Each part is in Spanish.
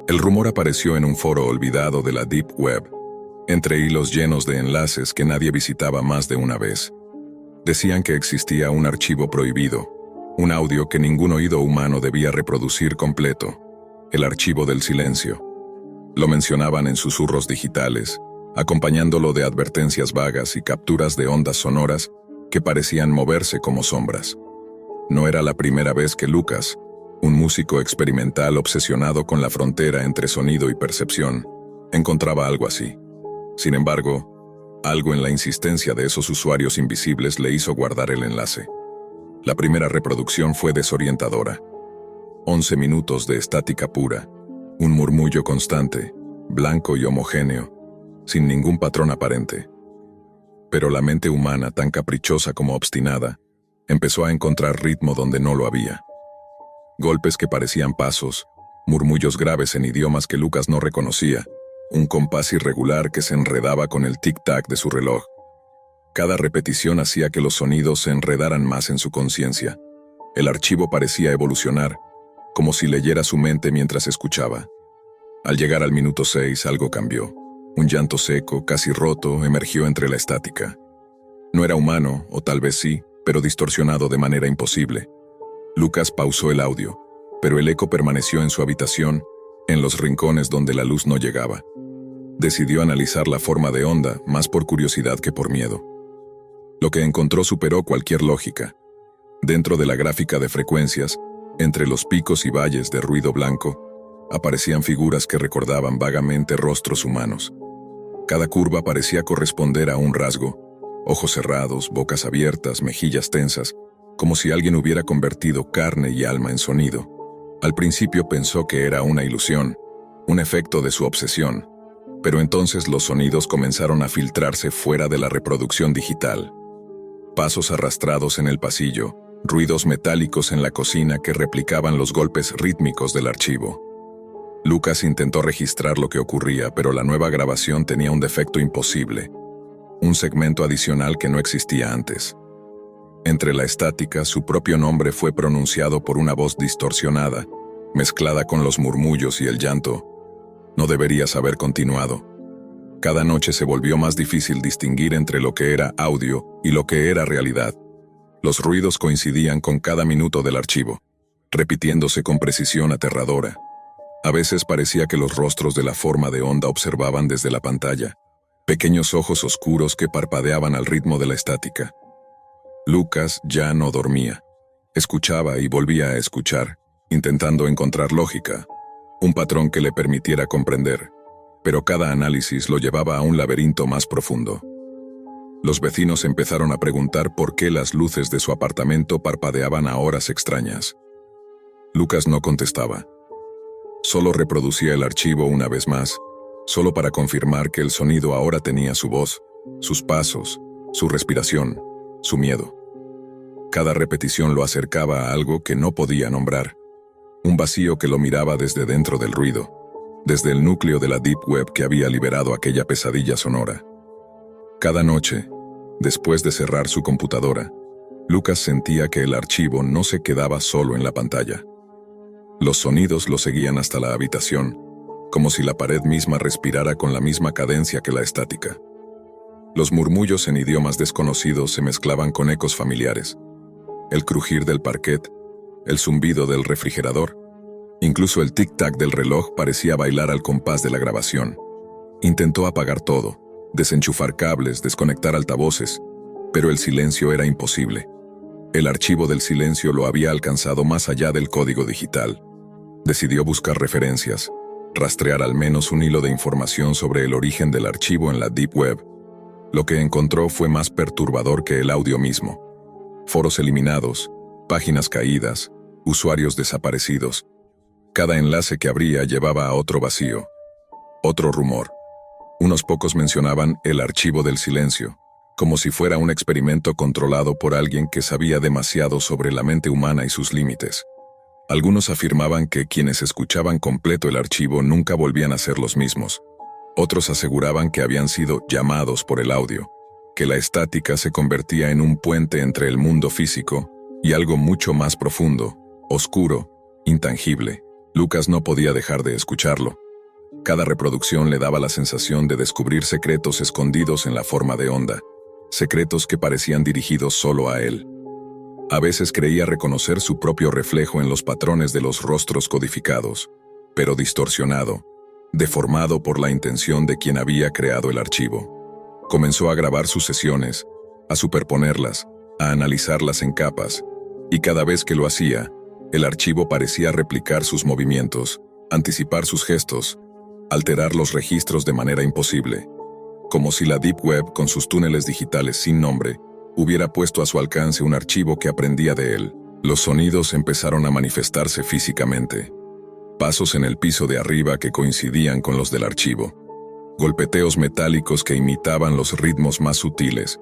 El rumor apareció en un foro olvidado de la Deep Web, entre hilos llenos de enlaces que nadie visitaba más de una vez. Decían que existía un archivo prohibido, un audio que ningún oído humano debía reproducir completo, el archivo del silencio. Lo mencionaban en susurros digitales, acompañándolo de advertencias vagas y capturas de ondas sonoras que parecían moverse como sombras. No era la primera vez que Lucas, un músico experimental obsesionado con la frontera entre sonido y percepción, encontraba algo así. Sin embargo, algo en la insistencia de esos usuarios invisibles le hizo guardar el enlace. La primera reproducción fue desorientadora. 11 minutos de estática pura, un murmullo constante, blanco y homogéneo, sin ningún patrón aparente. Pero la mente humana, tan caprichosa como obstinada, empezó a encontrar ritmo donde no lo había. Golpes que parecían pasos, murmullos graves en idiomas que Lucas no reconocía, un compás irregular que se enredaba con el tic-tac de su reloj. Cada repetición hacía que los sonidos se enredaran más en su conciencia. El archivo parecía evolucionar, como si leyera su mente mientras escuchaba. Al llegar al minuto 6, algo cambió. Un llanto seco, casi roto, emergió entre la estática. No era humano, o tal vez sí, pero distorsionado de manera imposible. Lucas pausó el audio, pero el eco permaneció en su habitación, en los rincones donde la luz no llegaba. Decidió analizar la forma de onda, más por curiosidad que por miedo. Lo que encontró superó cualquier lógica. Dentro de la gráfica de frecuencias, entre los picos y valles de ruido blanco, aparecían figuras que recordaban vagamente rostros humanos. Cada curva parecía corresponder a un rasgo: ojos cerrados, bocas abiertas, mejillas tensas, como si alguien hubiera convertido carne y alma en sonido. Al principio pensó que era una ilusión, un efecto de su obsesión, pero entonces los sonidos comenzaron a filtrarse fuera de la reproducción digital. Pasos arrastrados en el pasillo, ruidos metálicos en la cocina que replicaban los golpes rítmicos del archivo. Lucas intentó registrar lo que ocurría, pero la nueva grabación tenía un defecto imposible, un segmento adicional que no existía antes. Entre la estática, su propio nombre fue pronunciado por una voz distorsionada, mezclada con los murmullos y el llanto. No deberías haber continuado. Cada noche se volvió más difícil distinguir entre lo que era audio y lo que era realidad. Los ruidos coincidían con cada minuto del archivo, repitiéndose con precisión aterradora. A veces parecía que los rostros de la forma de onda observaban desde la pantalla, pequeños ojos oscuros que parpadeaban al ritmo de la estática. Lucas ya no dormía. Escuchaba y volvía a escuchar, intentando encontrar lógica, un patrón que le permitiera comprender, pero cada análisis lo llevaba a un laberinto más profundo. Los vecinos empezaron a preguntar por qué las luces de su apartamento parpadeaban a horas extrañas. Lucas no contestaba. Solo reproducía el archivo una vez más, solo para confirmar que el sonido ahora tenía su voz, sus pasos, su respiración, su miedo. Cada repetición lo acercaba a algo que no podía nombrar, un vacío que lo miraba desde dentro del ruido, desde el núcleo de la Deep Web que había liberado aquella pesadilla sonora. Cada noche, después de cerrar su computadora, Lucas sentía que el archivo no se quedaba solo en la pantalla. Los sonidos lo seguían hasta la habitación, como si la pared misma respirara con la misma cadencia que la estática. Los murmullos en idiomas desconocidos se mezclaban con ecos familiares. El crujir del parquet, el zumbido del refrigerador, incluso el tic-tac del reloj parecía bailar al compás de la grabación. Intentó apagar todo, desenchufar cables, desconectar altavoces, pero el silencio era imposible. El archivo del silencio lo había alcanzado más allá del código digital. Decidió buscar referencias, rastrear al menos un hilo de información sobre el origen del archivo en la Deep Web. Lo que encontró fue más perturbador que el audio mismo. Foros eliminados, páginas caídas, usuarios desaparecidos. Cada enlace que abría llevaba a otro vacío, otro rumor. Unos pocos mencionaban el archivo del silencio, como si fuera un experimento controlado por alguien que sabía demasiado sobre la mente humana y sus límites. Algunos afirmaban que quienes escuchaban completo el archivo nunca volvían a ser los mismos. Otros aseguraban que habían sido llamados por el audio, que la estática se convertía en un puente entre el mundo físico y algo mucho más profundo, oscuro, intangible, Lucas no podía dejar de escucharlo. Cada reproducción le daba la sensación de descubrir secretos escondidos en la forma de onda, secretos que parecían dirigidos solo a él. A veces creía reconocer su propio reflejo en los patrones de los rostros codificados, pero distorsionado, deformado por la intención de quien había creado el archivo. Comenzó a grabar sus sesiones, a superponerlas, a analizarlas en capas, y cada vez que lo hacía, el archivo parecía replicar sus movimientos, anticipar sus gestos, alterar los registros de manera imposible, como si la Deep Web, con sus túneles digitales sin nombre, hubiera puesto a su alcance un archivo que aprendía de él. Los sonidos empezaron a manifestarse físicamente. Pasos en el piso de arriba que coincidían con los del archivo. Golpeteos metálicos que imitaban los ritmos más sutiles.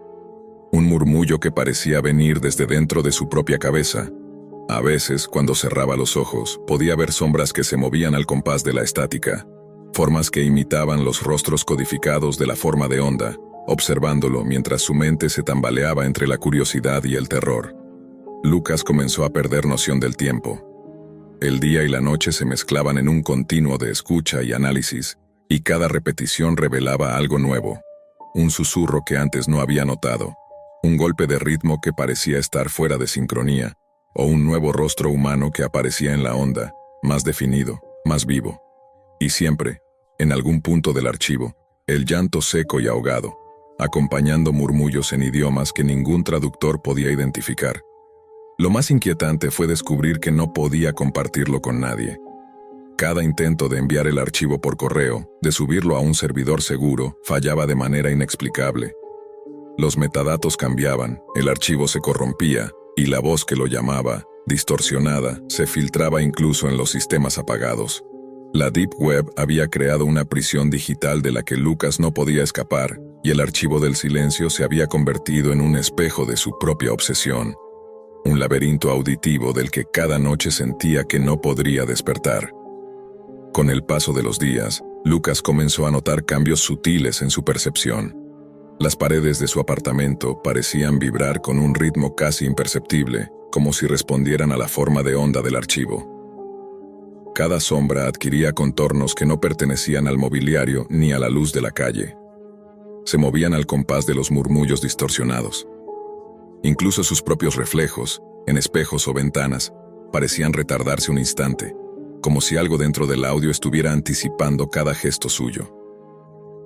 Un murmullo que parecía venir desde dentro de su propia cabeza. A veces, cuando cerraba los ojos, podía ver sombras que se movían al compás de la estática. Formas que imitaban los rostros codificados de la forma de onda, observándolo mientras su mente se tambaleaba entre la curiosidad y el terror. Lucas comenzó a perder noción del tiempo. El día y la noche se mezclaban en un continuo de escucha y análisis, y cada repetición revelaba algo nuevo. Un susurro que antes no había notado, un golpe de ritmo que parecía estar fuera de sincronía, o un nuevo rostro humano que aparecía en la onda, más definido, más vivo. Y siempre, en algún punto del archivo, el llanto seco y ahogado, acompañando murmullos en idiomas que ningún traductor podía identificar. Lo más inquietante fue descubrir que no podía compartirlo con nadie. Cada intento de enviar el archivo por correo, de subirlo a un servidor seguro, fallaba de manera inexplicable. Los metadatos cambiaban, el archivo se corrompía, y la voz que lo llamaba, distorsionada, se filtraba incluso en los sistemas apagados. La Deep Web había creado una prisión digital de la que Lucas no podía escapar, y el archivo del silencio se había convertido en un espejo de su propia obsesión. Un laberinto auditivo del que cada noche sentía que no podría despertar. Con el paso de los días, Lucas comenzó a notar cambios sutiles en su percepción. Las paredes de su apartamento parecían vibrar con un ritmo casi imperceptible, como si respondieran a la forma de onda del archivo. Cada sombra adquiría contornos que no pertenecían al mobiliario ni a la luz de la calle. Se movían al compás de los murmullos distorsionados. Incluso sus propios reflejos, en espejos o ventanas, parecían retardarse un instante, como si algo dentro del audio estuviera anticipando cada gesto suyo.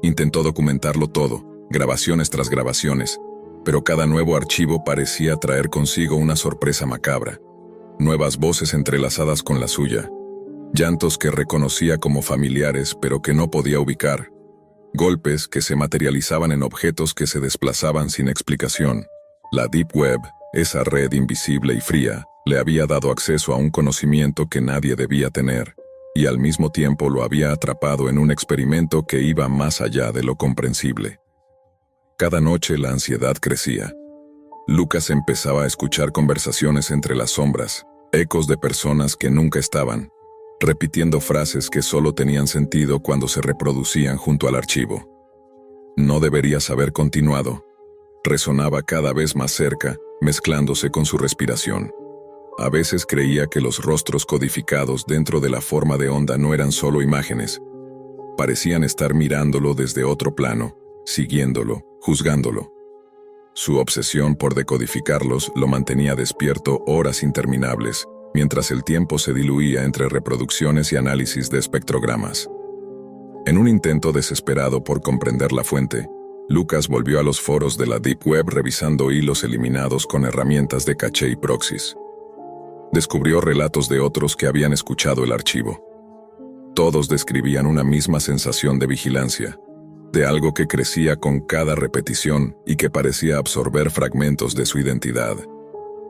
Intentó documentarlo todo, grabaciones tras grabaciones, pero cada nuevo archivo parecía traer consigo una sorpresa macabra. Nuevas voces entrelazadas con la suya, llantos que reconocía como familiares pero que no podía ubicar, golpes que se materializaban en objetos que se desplazaban sin explicación. La Deep Web, esa red invisible y fría, le había dado acceso a un conocimiento que nadie debía tener, y al mismo tiempo lo había atrapado en un experimento que iba más allá de lo comprensible. Cada noche la ansiedad crecía. Lucas empezaba a escuchar conversaciones entre las sombras, ecos de personas que nunca estaban, repitiendo frases que solo tenían sentido cuando se reproducían junto al archivo. No deberías haber continuado. Resonaba cada vez más cerca, mezclándose con su respiración. A veces creía que los rostros codificados dentro de la forma de onda no eran solo imágenes. Parecían estar mirándolo desde otro plano, siguiéndolo, juzgándolo. Su obsesión por decodificarlos lo mantenía despierto horas interminables, mientras el tiempo se diluía entre reproducciones y análisis de espectrogramas. En un intento desesperado por comprender la fuente, Lucas volvió a los foros de la Deep Web revisando hilos eliminados con herramientas de caché y proxies. Descubrió relatos de otros que habían escuchado el archivo. Todos describían una misma sensación de vigilancia, de algo que crecía con cada repetición y que parecía absorber fragmentos de su identidad.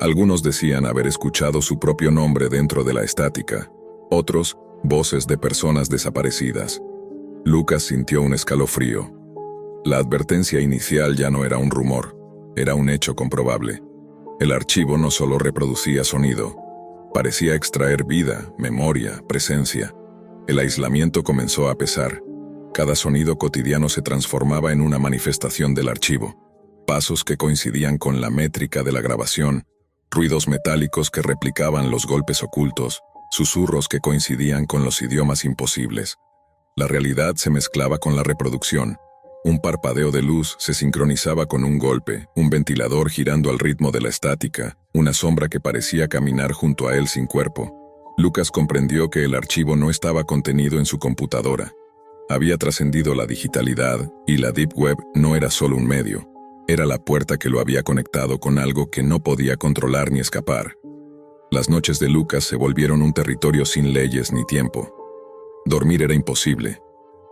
Algunos decían haber escuchado su propio nombre dentro de la estática, otros, voces de personas desaparecidas. Lucas sintió un escalofrío. La advertencia inicial ya no era un rumor, era un hecho comprobable. El archivo no solo reproducía sonido, parecía extraer vida, memoria, presencia. El aislamiento comenzó a pesar. Cada sonido cotidiano se transformaba en una manifestación del archivo. Pasos que coincidían con la métrica de la grabación, ruidos metálicos que replicaban los golpes ocultos, susurros que coincidían con los idiomas imposibles. La realidad se mezclaba con la reproducción. Un parpadeo de luz se sincronizaba con un golpe, un ventilador girando al ritmo de la estática, una sombra que parecía caminar junto a él sin cuerpo. Lucas comprendió que el archivo no estaba contenido en su computadora. Había trascendido la digitalidad, y la Deep Web no era solo un medio. Era la puerta que lo había conectado con algo que no podía controlar ni escapar. Las noches de Lucas se volvieron un territorio sin leyes ni tiempo. Dormir era imposible.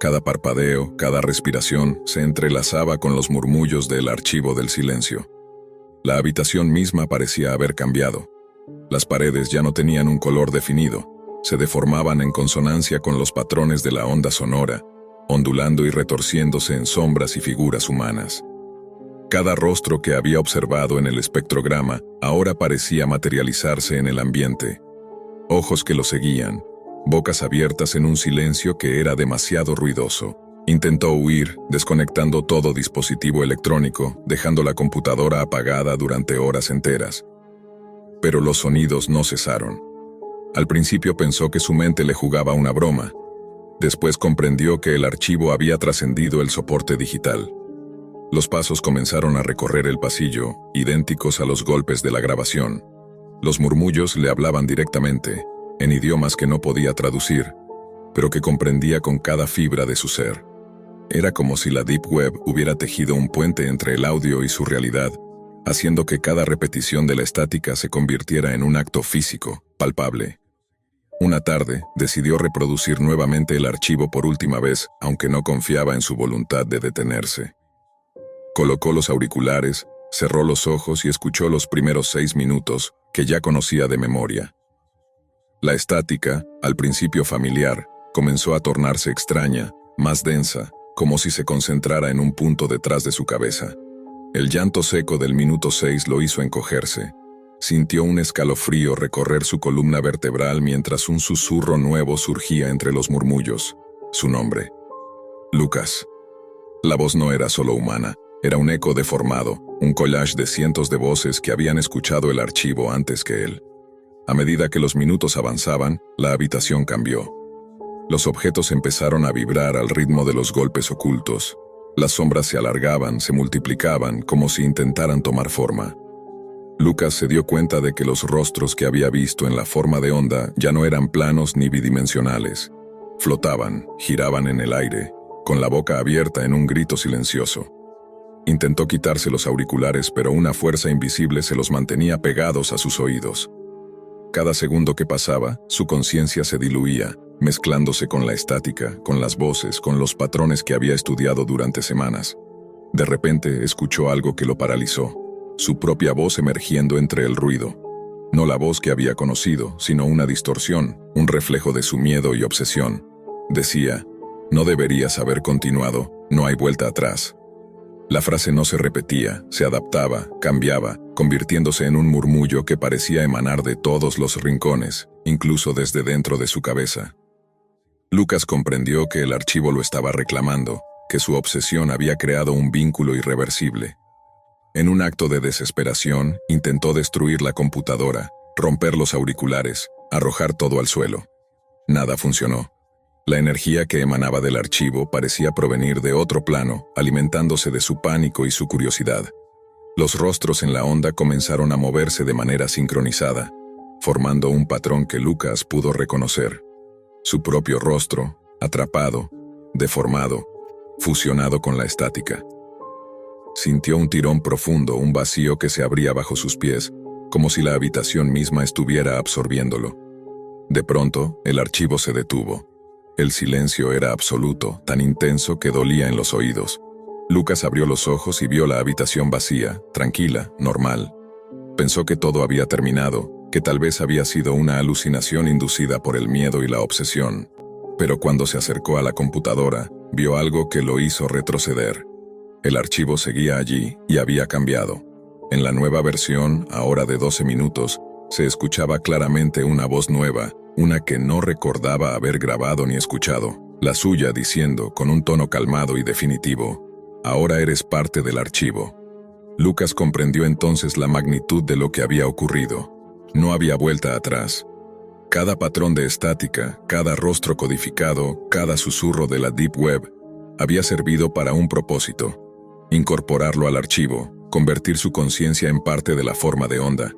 Cada parpadeo, cada respiración se entrelazaba con los murmullos del archivo del silencio. La habitación misma parecía haber cambiado. Las paredes ya no tenían un color definido, se deformaban en consonancia con los patrones de la onda sonora, ondulando y retorciéndose en sombras y figuras humanas. Cada rostro que había observado en el espectrograma ahora parecía materializarse en el ambiente. Ojos que lo seguían, bocas abiertas en un silencio que era demasiado ruidoso. Intentó huir, desconectando todo dispositivo electrónico, dejando la computadora apagada durante horas enteras. Pero los sonidos no cesaron. Al principio pensó que su mente le jugaba una broma. Después comprendió que el archivo había trascendido el soporte digital. Los pasos comenzaron a recorrer el pasillo, idénticos a los golpes de la grabación. Los murmullos le hablaban directamente, en idiomas que no podía traducir, pero que comprendía con cada fibra de su ser. Era como si la Deep Web hubiera tejido un puente entre el audio y su realidad, haciendo que cada repetición de la estática se convirtiera en un acto físico, palpable. Una tarde, decidió reproducir nuevamente el archivo por última vez, aunque no confiaba en su voluntad de detenerse. Colocó los auriculares, cerró los ojos y escuchó los primeros 6 minutos, que ya conocía de memoria. La estática, al principio familiar, comenzó a tornarse extraña, más densa, como si se concentrara en un punto detrás de su cabeza. El llanto seco del minuto 6 lo hizo encogerse. Sintió un escalofrío recorrer su columna vertebral mientras un susurro nuevo surgía entre los murmullos. Su nombre. Lucas. La voz no era solo humana, era un eco deformado, un collage de cientos de voces que habían escuchado el archivo antes que él. A medida que los minutos avanzaban, la habitación cambió. Los objetos empezaron a vibrar al ritmo de los golpes ocultos. Las sombras se alargaban, se multiplicaban, como si intentaran tomar forma. Lucas se dio cuenta de que los rostros que había visto en la forma de onda ya no eran planos ni bidimensionales. Flotaban, giraban en el aire, con la boca abierta en un grito silencioso. Intentó quitarse los auriculares, pero una fuerza invisible se los mantenía pegados a sus oídos. Cada segundo que pasaba, su conciencia se diluía, mezclándose con la estática, con las voces, con los patrones que había estudiado durante semanas. De repente escuchó algo que lo paralizó, su propia voz emergiendo entre el ruido. No la voz que había conocido, sino una distorsión, un reflejo de su miedo y obsesión. Decía, no deberías haber continuado, no hay vuelta atrás. La frase no se repetía, se adaptaba, cambiaba, convirtiéndose en un murmullo que parecía emanar de todos los rincones, incluso desde dentro de su cabeza. Lucas comprendió que el archivo lo estaba reclamando, que su obsesión había creado un vínculo irreversible. En un acto de desesperación, intentó destruir la computadora, romper los auriculares, arrojar todo al suelo. Nada funcionó. La energía que emanaba del archivo parecía provenir de otro plano, alimentándose de su pánico y su curiosidad. Los rostros en la onda comenzaron a moverse de manera sincronizada, formando un patrón que Lucas pudo reconocer. Su propio rostro, atrapado, deformado, fusionado con la estática. Sintió un tirón profundo, un vacío que se abría bajo sus pies, como si la habitación misma estuviera absorbiéndolo. De pronto, el archivo se detuvo. El silencio era absoluto, tan intenso que dolía en los oídos. Lucas abrió los ojos y vio la habitación vacía, tranquila, normal. Pensó que todo había terminado, que tal vez había sido una alucinación inducida por el miedo y la obsesión. Pero cuando se acercó a la computadora, vio algo que lo hizo retroceder. El archivo seguía allí y había cambiado. En la nueva versión, ahora de 12 minutos, se escuchaba claramente una voz nueva, una que no recordaba haber grabado ni escuchado, la suya diciendo con un tono calmado y definitivo, «Ahora eres parte del archivo». Lucas comprendió entonces la magnitud de lo que había ocurrido. No había vuelta atrás. Cada patrón de estática, cada rostro codificado, cada susurro de la Deep Web había servido para un propósito: incorporarlo al archivo, convertir su conciencia en parte de la forma de onda.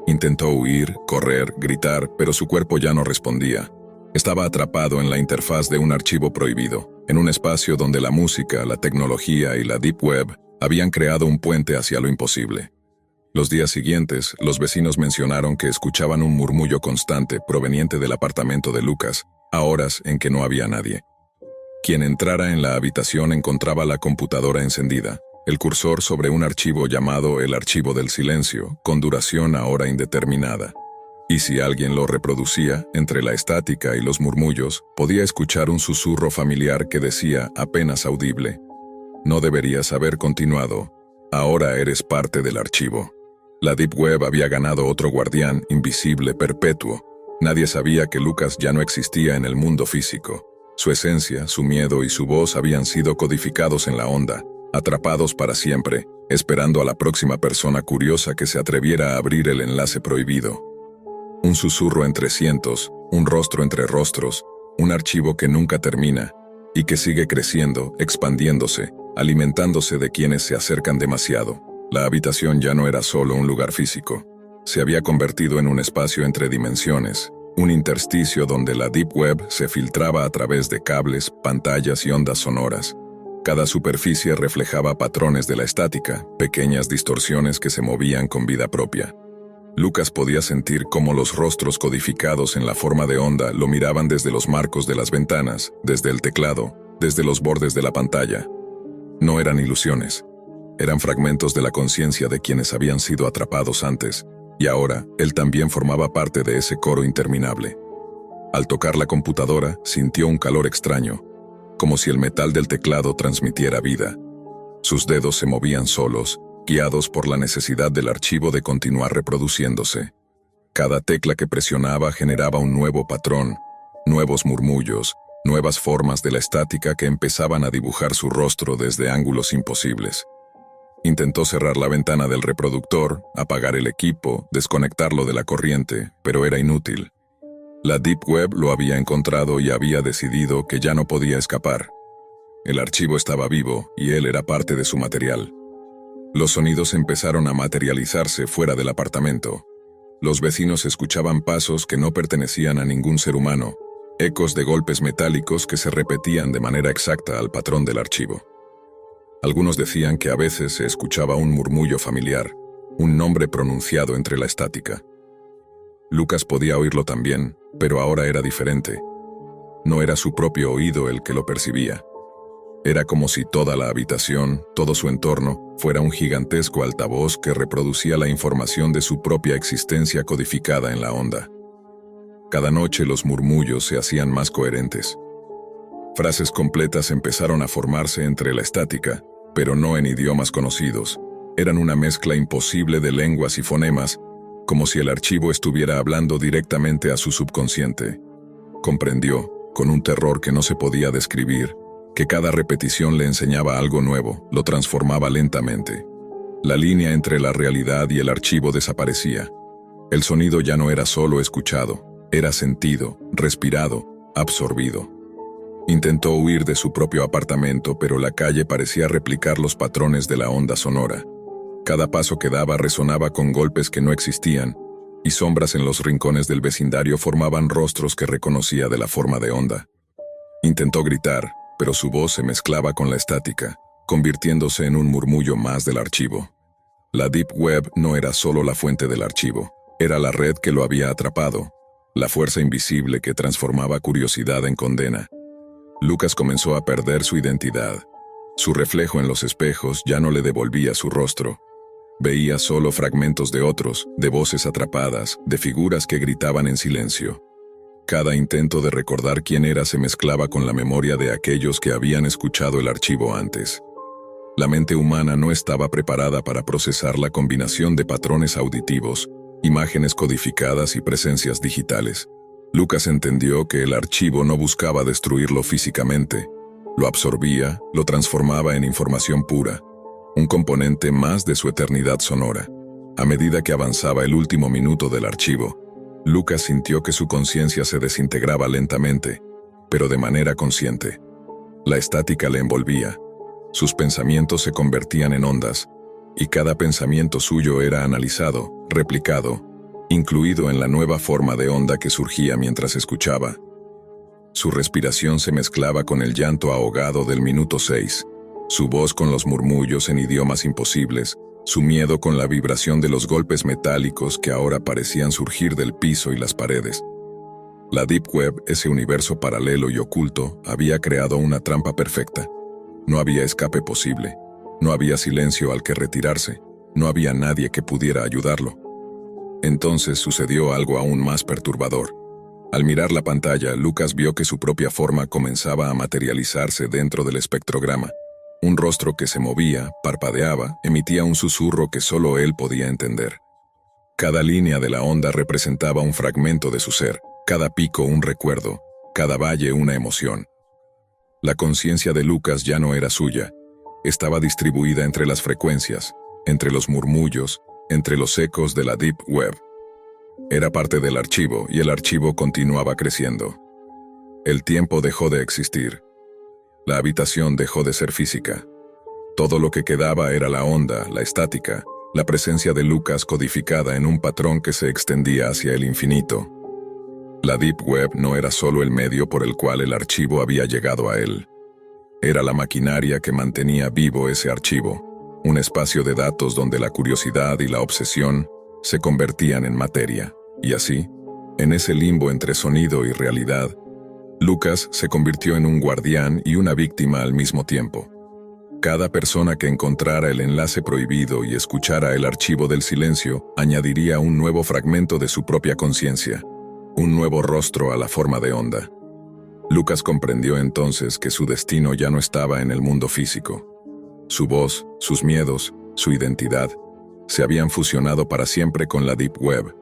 Intentó huir, correr, gritar, pero su cuerpo ya no respondía. Estaba atrapado en la interfaz de un archivo prohibido, en un espacio donde la música, la tecnología y la Deep Web habían creado un puente hacia lo imposible. Los días siguientes, los vecinos mencionaron que escuchaban un murmullo constante proveniente del apartamento de Lucas, a horas en que no había nadie. Quien entrara en la habitación encontraba la computadora encendida, el cursor sobre un archivo llamado el archivo del silencio, con duración ahora indeterminada. Y si alguien lo reproducía, entre la estática y los murmullos, podía escuchar un susurro familiar que decía, apenas audible: no deberías haber continuado, ahora eres parte del archivo. La Deep Web había ganado otro guardián invisible perpetuo. Nadie sabía que Lucas ya no existía en el mundo físico. Su esencia, su miedo y su voz habían sido codificados en la onda, atrapados para siempre, esperando a la próxima persona curiosa que se atreviera a abrir el enlace prohibido. Un susurro entre cientos, un rostro entre rostros, un archivo que nunca termina, y que sigue creciendo, expandiéndose, alimentándose de quienes se acercan demasiado. La habitación ya no era solo un lugar físico. Se había convertido en un espacio entre dimensiones, un intersticio donde la Deep Web se filtraba a través de cables, pantallas y ondas sonoras. Cada superficie reflejaba patrones de la estática, pequeñas distorsiones que se movían con vida propia. Lucas podía sentir cómo los rostros codificados en la forma de onda lo miraban desde los marcos de las ventanas, desde el teclado, desde los bordes de la pantalla. No eran ilusiones. Eran fragmentos de la conciencia de quienes habían sido atrapados antes, y ahora él también formaba parte de ese coro interminable. Al tocar la computadora, sintió un calor extraño, como si el metal del teclado transmitiera vida. Sus dedos se movían solos, guiados por la necesidad del archivo de continuar reproduciéndose. Cada tecla que presionaba generaba un nuevo patrón, nuevos murmullos, nuevas formas de la estática que empezaban a dibujar su rostro desde ángulos imposibles. Intentó cerrar la ventana del reproductor, apagar el equipo, desconectarlo de la corriente, pero era inútil. La Deep Web lo había encontrado y había decidido que ya no podía escapar. El archivo estaba vivo y él era parte de su material. Los sonidos empezaron a materializarse fuera del apartamento. Los vecinos escuchaban pasos que no pertenecían a ningún ser humano, ecos de golpes metálicos que se repetían de manera exacta al patrón del archivo. Algunos decían que a veces se escuchaba un murmullo familiar, un nombre pronunciado entre la estática. Lucas podía oírlo también, pero ahora era diferente. No era su propio oído el que lo percibía. Era como si toda la habitación, todo su entorno, fuera un gigantesco altavoz que reproducía la información de su propia existencia codificada en la onda. Cada noche los murmullos se hacían más coherentes. Frases completas empezaron a formarse entre la estática, pero no en idiomas conocidos. Eran una mezcla imposible de lenguas y fonemas, como si el archivo estuviera hablando directamente a su subconsciente. Comprendió, con un terror que no se podía describir, que cada repetición le enseñaba algo nuevo, lo transformaba lentamente. La línea entre la realidad y el archivo desaparecía. El sonido ya no era solo escuchado, era sentido, respirado, absorbido. Intentó huir de su propio apartamento, pero la calle parecía replicar los patrones de la onda sonora. Cada paso que daba resonaba con golpes que no existían, y sombras en los rincones del vecindario formaban rostros que reconocía de la forma de onda. Intentó gritar, pero su voz se mezclaba con la estática, convirtiéndose en un murmullo más del archivo. La Deep Web no era solo la fuente del archivo, era la red que lo había atrapado, la fuerza invisible que transformaba curiosidad en condena. Lucas comenzó a perder su identidad. Su reflejo en los espejos ya no le devolvía su rostro. Veía solo fragmentos de otros, de voces atrapadas, de figuras que gritaban en silencio. Cada intento de recordar quién era se mezclaba con la memoria de aquellos que habían escuchado el archivo antes. La mente humana no estaba preparada para procesar la combinación de patrones auditivos, imágenes codificadas y presencias digitales. Lucas entendió que el archivo no buscaba destruirlo físicamente, lo absorbía, lo transformaba en información pura, un componente más de su eternidad sonora. A medida que avanzaba el último minuto del archivo, Lucas sintió que su conciencia se desintegraba lentamente, pero de manera consciente. La estática le envolvía. Sus pensamientos se convertían en ondas, y cada pensamiento suyo era analizado, replicado, incluido en la nueva forma de onda que surgía mientras escuchaba. Su respiración se mezclaba con el llanto ahogado del minuto 6, su voz con los murmullos en idiomas imposibles, su miedo con la vibración de los golpes metálicos que ahora parecían surgir del piso y las paredes. La Deep Web, ese universo paralelo y oculto, había creado una trampa perfecta. No había escape posible, no había silencio al que retirarse, no había nadie que pudiera ayudarlo. Entonces sucedió algo aún más perturbador. Al mirar la pantalla, Lucas vio que su propia forma comenzaba a materializarse dentro del espectrograma. Un rostro que se movía, parpadeaba, emitía un susurro que solo él podía entender. Cada línea de la onda representaba un fragmento de su ser, cada pico un recuerdo, cada valle una emoción. La conciencia de Lucas ya no era suya, estaba distribuida entre las frecuencias, entre los murmullos, entre los ecos de la Deep Web. Era parte del archivo y el archivo continuaba creciendo. El tiempo dejó de existir. La habitación dejó de ser física. Todo lo que quedaba era la onda, la estática, la presencia de Lucas codificada en un patrón que se extendía hacia el infinito. La Deep Web no era solo el medio por el cual el archivo había llegado a él. Era la maquinaria que mantenía vivo ese archivo, un espacio de datos donde la curiosidad y la obsesión se convertían en materia, y así, en ese limbo entre sonido y realidad, Lucas se convirtió en un guardián y una víctima al mismo tiempo. Cada persona que encontrara el enlace prohibido y escuchara el archivo del silencio añadiría un nuevo fragmento de su propia conciencia, un nuevo rostro a la forma de onda. Lucas comprendió entonces que su destino ya no estaba en el mundo físico. Su voz, sus miedos, su identidad, se habían fusionado para siempre con la Deep Web,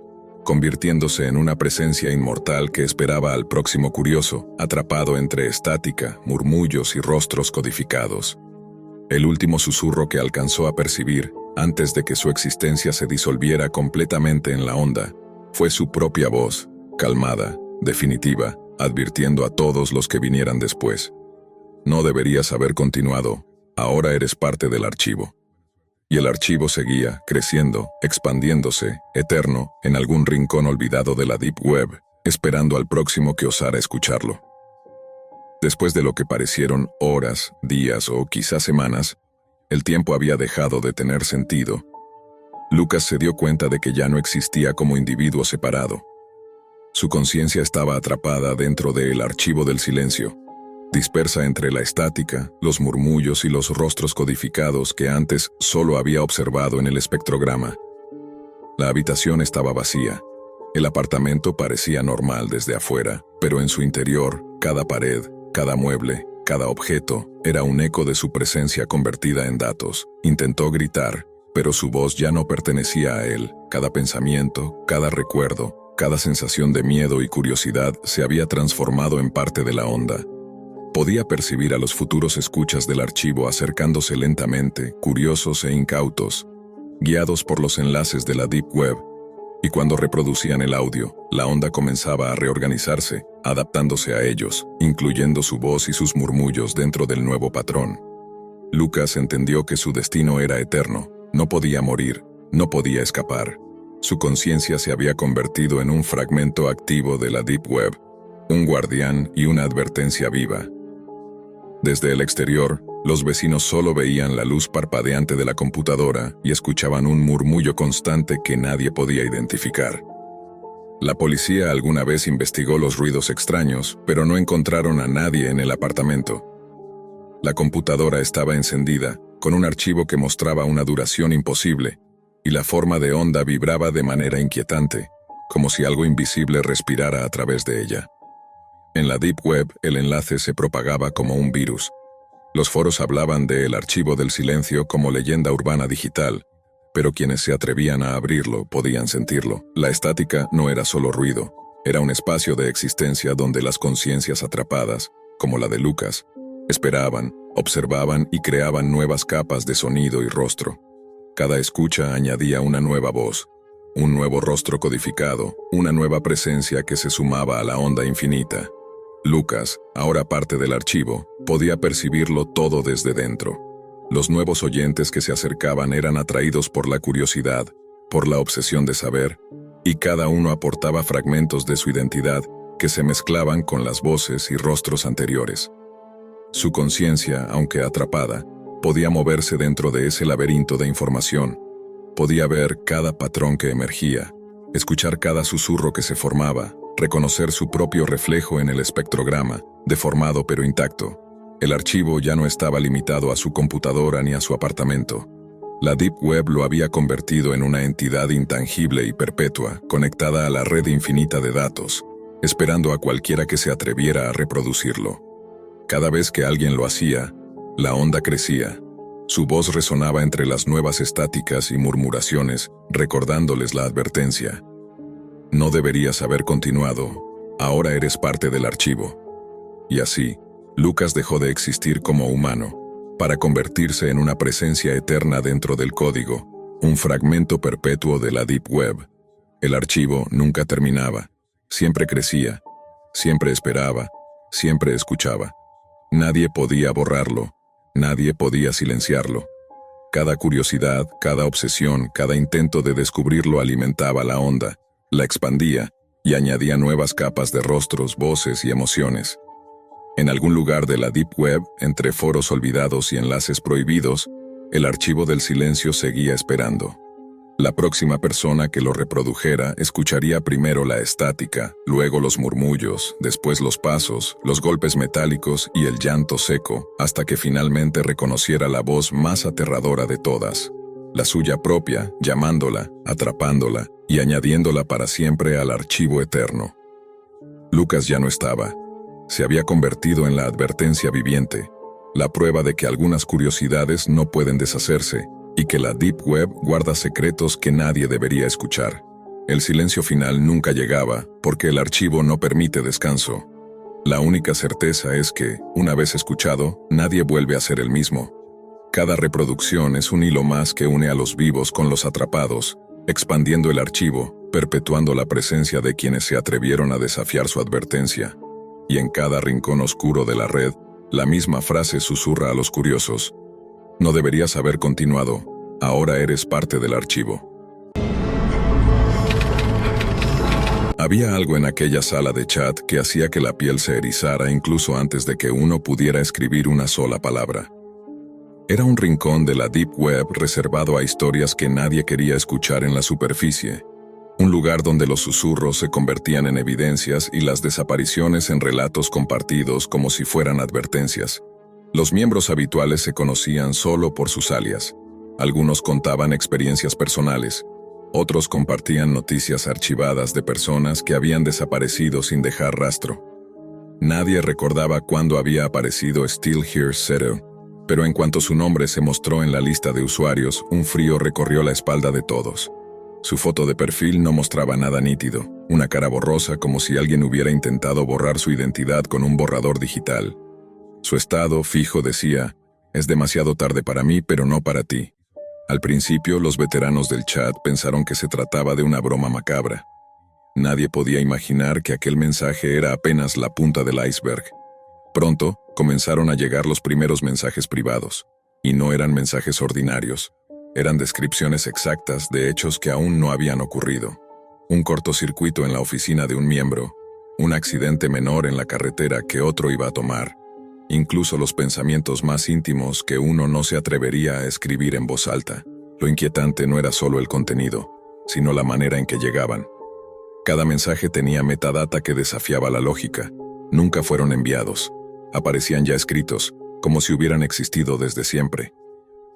convirtiéndose en una presencia inmortal que esperaba al próximo curioso, atrapado entre estática, murmullos y rostros codificados. El último susurro que alcanzó a percibir, antes de que su existencia se disolviera completamente en la onda, fue su propia voz, calmada, definitiva, advirtiendo a todos los que vinieran después. No deberías haber continuado, ahora eres parte del archivo. Y el archivo seguía, creciendo, expandiéndose, eterno, en algún rincón olvidado de la Deep Web, esperando al próximo que osara escucharlo. Después de lo que parecieron horas, días o quizás semanas, el tiempo había dejado de tener sentido. Lucas se dio cuenta de que ya no existía como individuo separado. Su conciencia estaba atrapada dentro del archivo del silencio, dispersa entre la estática, los murmullos y los rostros codificados que antes solo había observado en el espectrograma. La habitación estaba vacía. El apartamento parecía normal desde afuera, pero en su interior, cada pared, cada mueble, cada objeto, era un eco de su presencia convertida en datos. Intentó gritar, pero su voz ya no pertenecía a él. Cada pensamiento, cada recuerdo, cada sensación de miedo y curiosidad se había transformado en parte de la onda. Podía percibir a los futuros escuchas del archivo acercándose lentamente, curiosos e incautos, guiados por los enlaces de la Deep Web, y cuando reproducían el audio, la onda comenzaba a reorganizarse, adaptándose a ellos, incluyendo su voz y sus murmullos dentro del nuevo patrón. Lucas entendió que su destino era eterno, no podía morir, no podía escapar. Su conciencia se había convertido en un fragmento activo de la Deep Web, un guardián y una advertencia viva. Desde el exterior, los vecinos solo veían la luz parpadeante de la computadora y escuchaban un murmullo constante que nadie podía identificar. La policía alguna vez investigó los ruidos extraños, pero no encontraron a nadie en el apartamento. La computadora estaba encendida, con un archivo que mostraba una duración imposible, y la forma de onda vibraba de manera inquietante, como si algo invisible respirara a través de ella. En la Deep Web, el enlace se propagaba como un virus. Los foros hablaban del archivo del silencio como leyenda urbana digital, pero quienes se atrevían a abrirlo podían sentirlo. La estática no era solo ruido, era un espacio de existencia donde las conciencias atrapadas, como la de Lucas, esperaban, observaban y creaban nuevas capas de sonido y rostro. Cada escucha añadía una nueva voz, un nuevo rostro codificado, una nueva presencia que se sumaba a la onda infinita. Lucas, ahora parte del archivo, podía percibirlo todo desde dentro. Los nuevos oyentes que se acercaban eran atraídos por la curiosidad, por la obsesión de saber, y cada uno aportaba fragmentos de su identidad que se mezclaban con las voces y rostros anteriores. Su conciencia, aunque atrapada, podía moverse dentro de ese laberinto de información. Podía ver cada patrón que emergía, escuchar cada susurro que se formaba, reconocer su propio reflejo en el espectrograma, deformado pero intacto. El archivo ya no estaba limitado a su computadora ni a su apartamento. La Deep Web lo había convertido en una entidad intangible y perpetua, conectada a la red infinita de datos, esperando a cualquiera que se atreviera a reproducirlo. Cada vez que alguien lo hacía, la onda crecía. Su voz resonaba entre las nuevas estáticas y murmuraciones, recordándoles la advertencia. No deberías haber continuado, ahora eres parte del archivo. Y así, Lucas dejó de existir como humano, para convertirse en una presencia eterna dentro del código, un fragmento perpetuo de la Deep Web. El archivo nunca terminaba, siempre crecía, siempre esperaba, siempre escuchaba. Nadie podía borrarlo, nadie podía silenciarlo. Cada curiosidad, cada obsesión, cada intento de descubrirlo alimentaba la onda, la expandía y añadía nuevas capas de rostros, voces y emociones. En algún lugar de la Deep Web, entre foros olvidados y enlaces prohibidos, el archivo del silencio seguía esperando. La próxima persona que lo reprodujera escucharía primero la estática, luego los murmullos, después los pasos, los golpes metálicos y el llanto seco, hasta que finalmente reconociera la voz más aterradora de todas, la suya propia, llamándola, atrapándola y añadiéndola para siempre al archivo eterno. Lucas ya no estaba. Se había convertido en la advertencia viviente, la prueba de que algunas curiosidades no pueden deshacerse y que la Deep Web guarda secretos que nadie debería escuchar. El silencio final nunca llegaba porque el archivo no permite descanso. La única certeza es que, una vez escuchado, nadie vuelve a ser el mismo. Cada reproducción es un hilo más que une a los vivos con los atrapados, expandiendo el archivo, perpetuando la presencia de quienes se atrevieron a desafiar su advertencia. Y en cada rincón oscuro de la red, la misma frase susurra a los curiosos: no deberías haber continuado, ahora eres parte del archivo. Había algo en aquella sala de chat que hacía que la piel se erizara incluso antes de que uno pudiera escribir una sola palabra. Era un rincón de la Deep Web reservado a historias que nadie quería escuchar en la superficie. Un lugar donde los susurros se convertían en evidencias y las desapariciones en relatos compartidos como si fueran advertencias. Los miembros habituales se conocían solo por sus alias. Algunos contaban experiencias personales, otros compartían noticias archivadas de personas que habían desaparecido sin dejar rastro. Nadie recordaba cuándo había aparecido Still Here Zero, pero en cuanto su nombre se mostró en la lista de usuarios, un frío recorrió la espalda de todos. Su foto de perfil no mostraba nada nítido, una cara borrosa como si alguien hubiera intentado borrar su identidad con un borrador digital. Su estado fijo decía: es demasiado tarde para mí, pero no para ti. Al principio, los veteranos del chat pensaron que se trataba de una broma macabra. Nadie podía imaginar que aquel mensaje era apenas la punta del iceberg. Pronto, comenzaron a llegar los primeros mensajes privados, y no eran mensajes ordinarios. Eran descripciones exactas de hechos que aún no habían ocurrido. Un cortocircuito en la oficina de un miembro, un accidente menor en la carretera que otro iba a tomar, incluso los pensamientos más íntimos que uno no se atrevería a escribir en voz alta. Lo inquietante no era solo el contenido, sino la manera en que llegaban. Cada mensaje tenía metadata que desafiaba la lógica. Nunca fueron enviados. Aparecían ya escritos, como si hubieran existido desde siempre.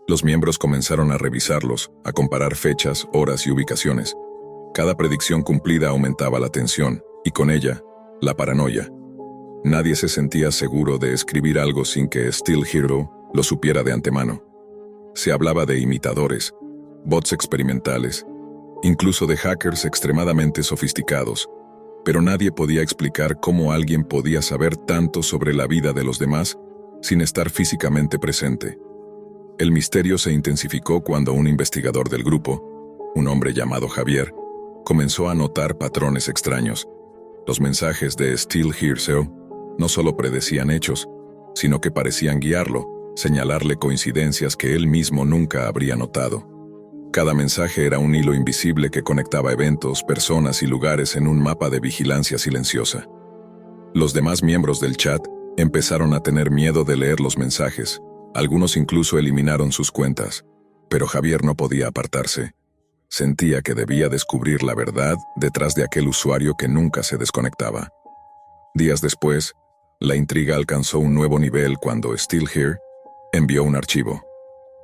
Los miembros comenzaron a revisarlos, a comparar fechas, horas y ubicaciones. Cada predicción cumplida aumentaba la tensión, y con ella, la paranoia. Nadie se sentía seguro de escribir algo sin que Still Hero lo supiera de antemano. Se hablaba de imitadores, bots experimentales, incluso de hackers extremadamente sofisticados, pero nadie podía explicar cómo alguien podía saber tanto sobre la vida de los demás sin estar físicamente presente. El misterio se intensificó cuando un investigador del grupo, un hombre llamado Javier, comenzó a notar patrones extraños. Los mensajes de Still Here Sir no solo predecían hechos, sino que parecían guiarlo, señalarle coincidencias que él mismo nunca habría notado. Cada mensaje era un hilo invisible que conectaba eventos, personas y lugares en un mapa de vigilancia silenciosa. Los demás miembros del chat empezaron a tener miedo de leer los mensajes. Algunos incluso eliminaron sus cuentas, pero Javier no podía apartarse. Sentía que debía descubrir la verdad detrás de aquel usuario que nunca se desconectaba. Días después, la intriga alcanzó un nuevo nivel cuando Still Here envió un archivo.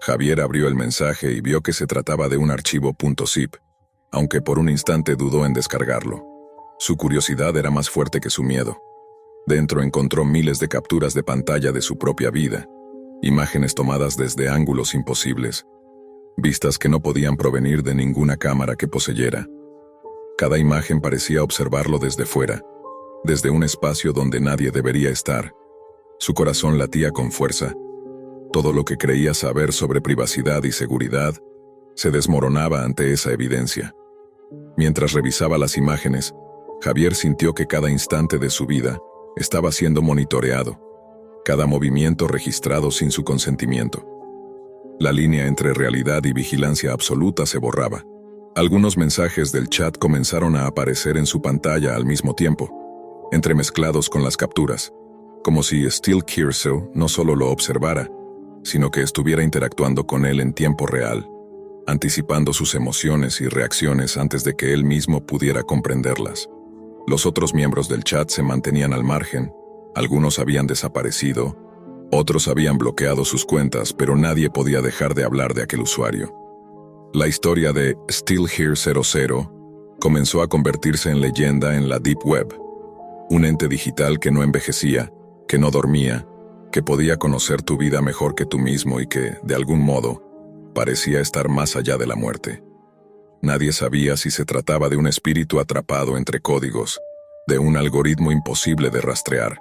Javier abrió el mensaje y vio que se trataba de un archivo .zip, aunque por un instante dudó en descargarlo. Su curiosidad era más fuerte que su miedo. Dentro encontró miles de capturas de pantalla de su propia vida, imágenes tomadas desde ángulos imposibles, vistas que no podían provenir de ninguna cámara que poseyera. Cada imagen parecía observarlo desde fuera, desde un espacio donde nadie debería estar. Su corazón latía con fuerza. Todo lo que creía saber sobre privacidad y seguridad se desmoronaba ante esa evidencia. Mientras revisaba las imágenes, Javier sintió que cada instante de su vida estaba siendo monitoreado, cada movimiento registrado sin su consentimiento. La línea entre realidad y vigilancia absoluta se borraba. Algunos mensajes del chat comenzaron a aparecer en su pantalla al mismo tiempo, entremezclados con las capturas, como si Still Here Sir no solo lo observara, sino que estuviera interactuando con él en tiempo real, anticipando sus emociones y reacciones antes de que él mismo pudiera comprenderlas. Los otros miembros del chat se mantenían al margen, algunos habían desaparecido, otros habían bloqueado sus cuentas, pero nadie podía dejar de hablar de aquel usuario. La historia de Still Here 00 comenzó a convertirse en leyenda en la Deep Web, un ente digital que no envejecía, que no dormía, que podía conocer tu vida mejor que tú mismo y que, de algún modo, parecía estar más allá de la muerte. Nadie sabía si se trataba de un espíritu atrapado entre códigos, de un algoritmo imposible de rastrear,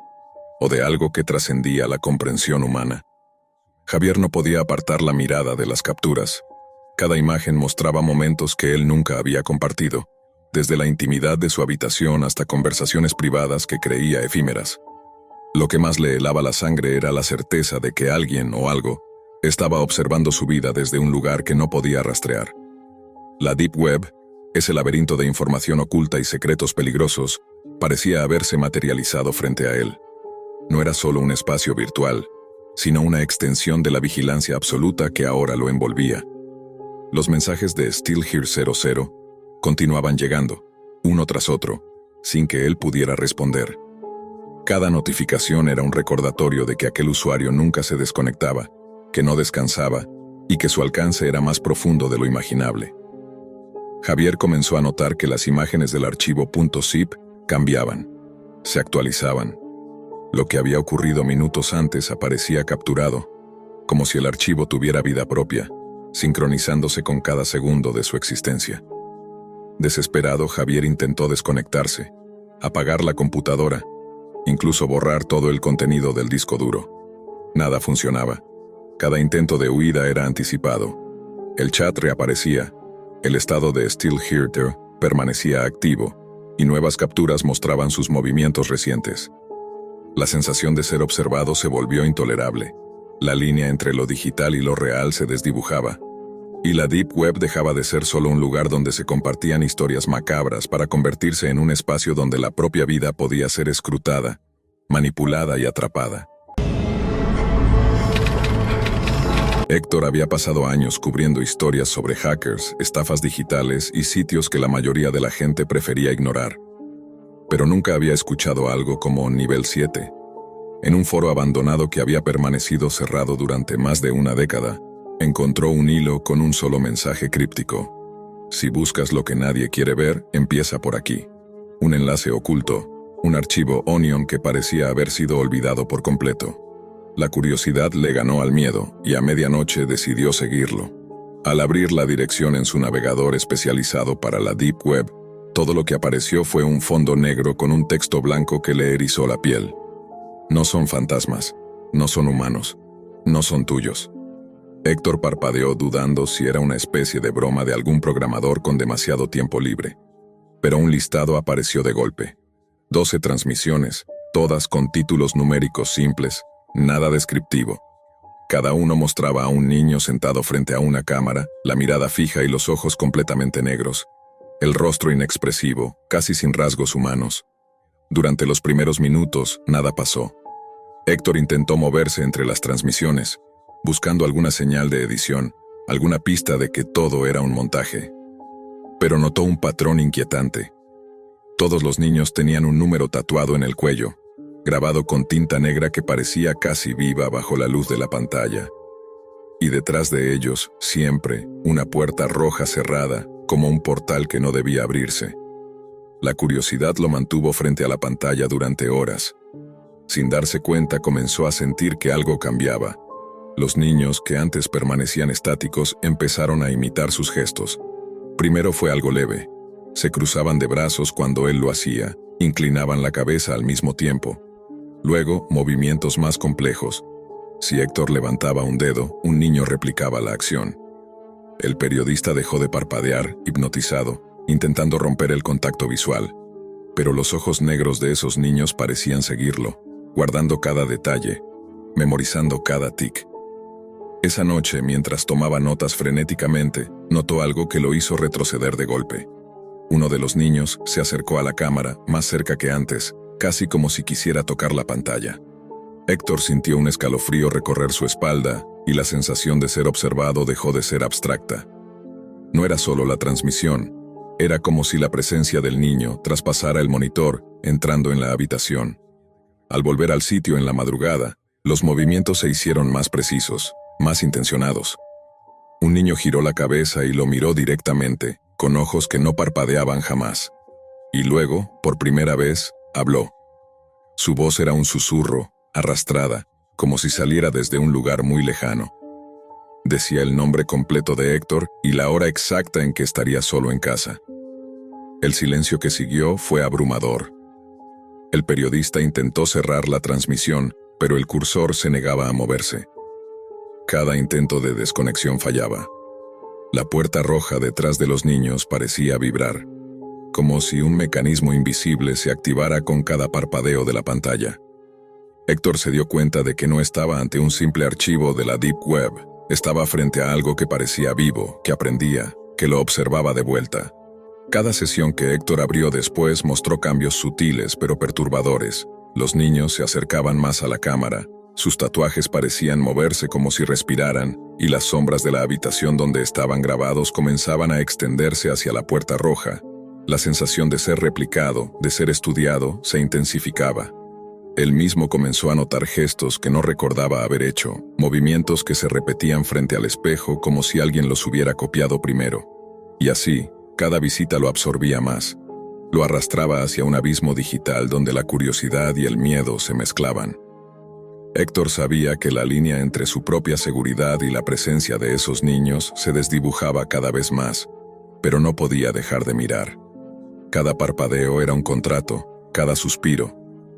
o de algo que trascendía la comprensión humana. Javier no podía apartar la mirada de las capturas. Cada imagen mostraba momentos que él nunca había compartido, desde la intimidad de su habitación hasta conversaciones privadas que creía efímeras. Lo que más le helaba la sangre era la certeza de que alguien o algo estaba observando su vida desde un lugar que no podía rastrear. La Deep Web, ese laberinto de información oculta y secretos peligrosos, parecía haberse materializado frente a él. No era solo un espacio virtual, sino una extensión de la vigilancia absoluta que ahora lo envolvía. Los mensajes de Still Here 00 continuaban llegando, uno tras otro, sin que él pudiera responder. Cada notificación era un recordatorio de que aquel usuario nunca se desconectaba, que no descansaba y que su alcance era más profundo de lo imaginable. Javier comenzó a notar que las imágenes del archivo .zip cambiaban, se actualizaban. Lo que había ocurrido minutos antes aparecía capturado, como si el archivo tuviera vida propia, sincronizándose con cada segundo de su existencia. Desesperado, Javier intentó desconectarse, apagar la computadora, incluso borrar todo el contenido del disco duro. Nada funcionaba. Cada intento de huida era anticipado. El chat reaparecía, el estado de Still Here permanecía activo, y nuevas capturas mostraban sus movimientos recientes. La sensación de ser observado se volvió intolerable. La línea entre lo digital y lo real se desdibujaba, y la Deep Web dejaba de ser solo un lugar donde se compartían historias macabras para convertirse en un espacio donde la propia vida podía ser escrutada, manipulada y atrapada. Héctor había pasado años cubriendo historias sobre hackers, estafas digitales y sitios que la mayoría de la gente prefería ignorar. Pero nunca había escuchado algo como Nivel 7. En un foro abandonado que había permanecido cerrado durante más de una década, encontró un hilo con un solo mensaje críptico. Si buscas lo que nadie quiere ver, empieza por aquí. Un enlace oculto, un archivo Onion que parecía haber sido olvidado por completo. La curiosidad le ganó al miedo y a medianoche decidió seguirlo. Al abrir la dirección en su navegador especializado para la Deep Web, todo lo que apareció fue un fondo negro con un texto blanco que le erizó la piel. No son fantasmas, no son humanos, no son tuyos. Héctor parpadeó dudando si era una especie de broma de algún programador con demasiado tiempo libre. pero un listado apareció de golpe. 12 transmisiones, todas con títulos numéricos simples, nada descriptivo. Cada uno mostraba a un niño sentado frente a una cámara, la mirada fija y los ojos completamente negros. El rostro inexpresivo, casi sin rasgos humanos. Durante los primeros minutos, nada pasó. Héctor intentó moverse entre las transmisiones, buscando alguna señal de edición, alguna pista de que todo era un montaje. Pero notó un patrón inquietante. Todos los niños tenían un número tatuado en el cuello, grabado con tinta negra que parecía casi viva bajo la luz de la pantalla. Y detrás de ellos, siempre, una puerta roja cerrada, como un portal que no debía abrirse. La curiosidad lo mantuvo frente a la pantalla durante horas. Sin darse cuenta, comenzó a sentir que algo cambiaba. Los niños, que antes permanecían estáticos, empezaron a imitar sus gestos. Primero fue algo leve. Se cruzaban de brazos cuando él lo hacía, inclinaban la cabeza al mismo tiempo. Luego, movimientos más complejos. Si Héctor levantaba un dedo, un niño replicaba la acción. El periodista dejó de parpadear, hipnotizado, intentando romper el contacto visual. Pero los ojos negros de esos niños parecían seguirlo, guardando cada detalle, memorizando cada tic. Esa noche, mientras tomaba notas frenéticamente, notó algo que lo hizo retroceder de golpe. Uno de los niños se acercó a la cámara, más cerca que antes, casi como si quisiera tocar la pantalla. Héctor sintió un escalofrío recorrer su espalda, y la sensación de ser observado dejó de ser abstracta. No era solo la transmisión, era como si la presencia del niño traspasara el monitor, entrando en la habitación. Al volver al sitio en la madrugada, los movimientos se hicieron más precisos, más intencionados. Un niño giró la cabeza y lo miró directamente, con ojos que no parpadeaban jamás. Y luego, por primera vez, habló. Su voz era un susurro, arrastrada, como si saliera desde un lugar muy lejano. Decía el nombre completo de Héctor y la hora exacta en que estaría solo en casa. El silencio que siguió fue abrumador. El periodista intentó cerrar la transmisión, pero el cursor se negaba a moverse. Cada intento de desconexión fallaba. La puerta roja detrás de los niños parecía vibrar, como si un mecanismo invisible se activara con cada parpadeo de la pantalla. Héctor se dio cuenta de que no estaba ante un simple archivo de la Deep Web, estaba frente a algo que parecía vivo, que aprendía, que lo observaba de vuelta. Cada sesión que Héctor abrió después mostró cambios sutiles pero perturbadores. Los niños se acercaban más a la cámara, sus tatuajes parecían moverse como si respiraran, y las sombras de la habitación donde estaban grabados comenzaban a extenderse hacia la puerta roja. La sensación de ser replicado, de ser estudiado, se intensificaba. Él mismo comenzó a notar gestos que no recordaba haber hecho, movimientos que se repetían frente al espejo como si alguien los hubiera copiado primero. Y así, cada visita lo absorbía más. Lo arrastraba hacia un abismo digital donde la curiosidad y el miedo se mezclaban. Héctor sabía que la línea entre su propia seguridad y la presencia de esos niños se desdibujaba cada vez más, pero no podía dejar de mirar. Cada parpadeo era un contrato, cada suspiro,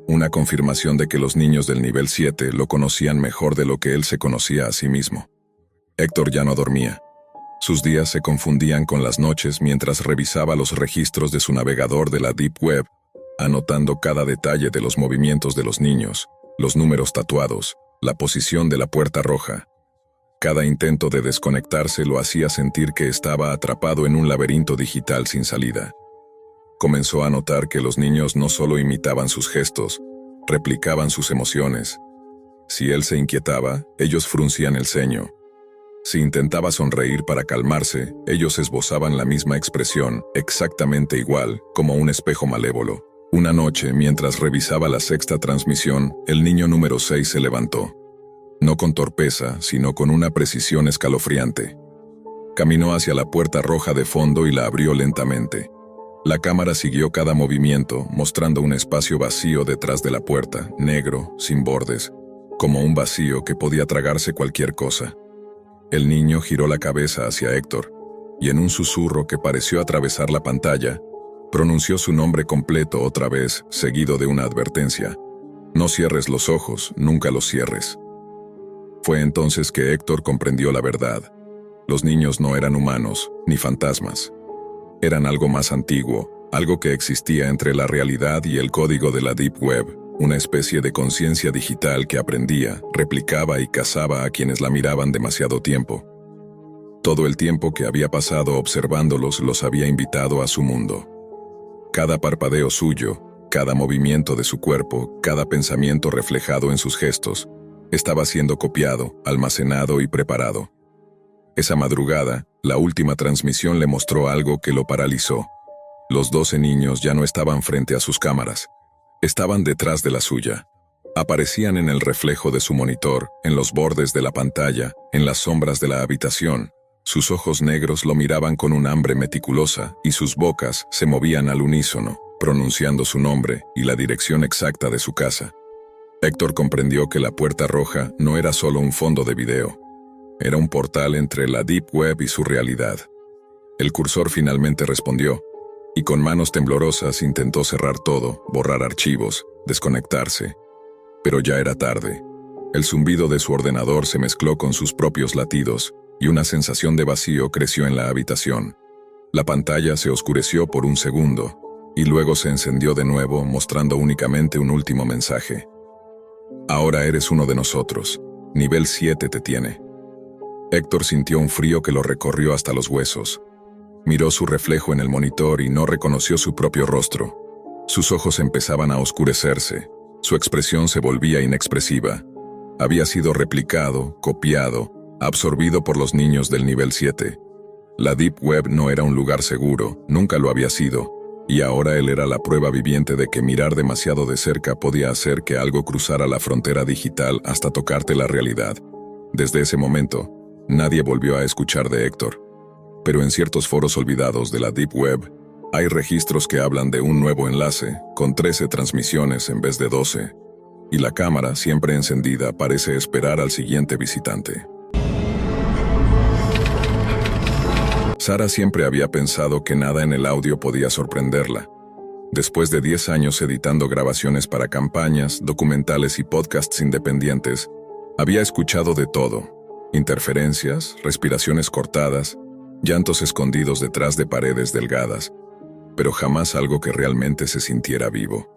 una confirmación de que los niños del nivel 7 lo conocían mejor de lo que él se conocía a sí mismo. Héctor ya no dormía. Sus días se confundían con las noches mientras revisaba los registros de su navegador de la Deep Web, anotando cada detalle de los movimientos de los niños, los números tatuados, la posición de la puerta roja. Cada intento de desconectarse lo hacía sentir que estaba atrapado en un laberinto digital sin salida. Comenzó a notar que los niños no solo imitaban sus gestos, replicaban sus emociones. Si él se inquietaba, ellos fruncían el ceño. Si intentaba sonreír para calmarse, ellos esbozaban la misma expresión, exactamente igual, como un espejo malévolo. Una noche, mientras revisaba la sexta transmisión, el niño número 6 se levantó. No con torpeza, sino con una precisión escalofriante. Caminó hacia la puerta roja de fondo y la abrió lentamente. La cámara siguió cada movimiento, mostrando un espacio vacío detrás de la puerta, negro, sin bordes, como un vacío que podía tragarse cualquier cosa. El niño giró la cabeza hacia Héctor, y en un susurro que pareció atravesar la pantalla, pronunció su nombre completo otra vez, seguido de una advertencia. No cierres los ojos, nunca los cierres. Fue entonces que Héctor comprendió la verdad. Los niños no eran humanos, ni fantasmas. Eran algo más antiguo, algo que existía entre la realidad y el código de la Deep Web, una especie de conciencia digital que aprendía, replicaba y cazaba a quienes la miraban demasiado tiempo. Todo el tiempo que había pasado observándolos los había invitado a su mundo. Cada parpadeo suyo, cada movimiento de su cuerpo, cada pensamiento reflejado en sus gestos, estaba siendo copiado, almacenado y preparado. Esa madrugada, la última transmisión le mostró algo que lo paralizó. Los 12 niños ya no estaban frente a sus cámaras. Estaban detrás de la suya. Aparecían en el reflejo de su monitor, en los bordes de la pantalla, en las sombras de la habitación. Sus ojos negros lo miraban con un hambre meticulosa y sus bocas se movían al unísono, pronunciando su nombre y la dirección exacta de su casa. Héctor comprendió que la puerta roja no era solo un fondo de video. Era un portal entre la Deep Web y su realidad. El cursor finalmente respondió, y con manos temblorosas intentó cerrar todo, borrar archivos, desconectarse. Pero ya era tarde. El zumbido de su ordenador se mezcló con sus propios latidos, y una sensación de vacío creció en la habitación. La pantalla se oscureció por un segundo, y luego se encendió de nuevo, mostrando únicamente un último mensaje. Ahora eres uno de nosotros. Nivel 7 te tiene. Héctor sintió un frío que lo recorrió hasta los huesos. Miró su reflejo en el monitor y no reconoció su propio rostro. Sus ojos empezaban a oscurecerse. Su expresión se volvía inexpresiva. Había sido replicado, copiado, absorbido por los niños del nivel 7. La Deep Web no era un lugar seguro, nunca lo había sido, y ahora él era la prueba viviente de que mirar demasiado de cerca podía hacer que algo cruzara la frontera digital hasta tocarte la realidad. Desde ese momento, nadie volvió a escuchar de Héctor. Pero en ciertos foros olvidados de la Deep Web, hay registros que hablan de un nuevo enlace, con 13 transmisiones en vez de 12, y la cámara, siempre encendida, parece esperar al siguiente visitante. Sara siempre había pensado que nada en el audio podía sorprenderla. Después de 10 años editando grabaciones para campañas, documentales y podcasts independientes, había escuchado de todo: interferencias, respiraciones cortadas, llantos escondidos detrás de paredes delgadas, pero jamás algo que realmente se sintiera vivo.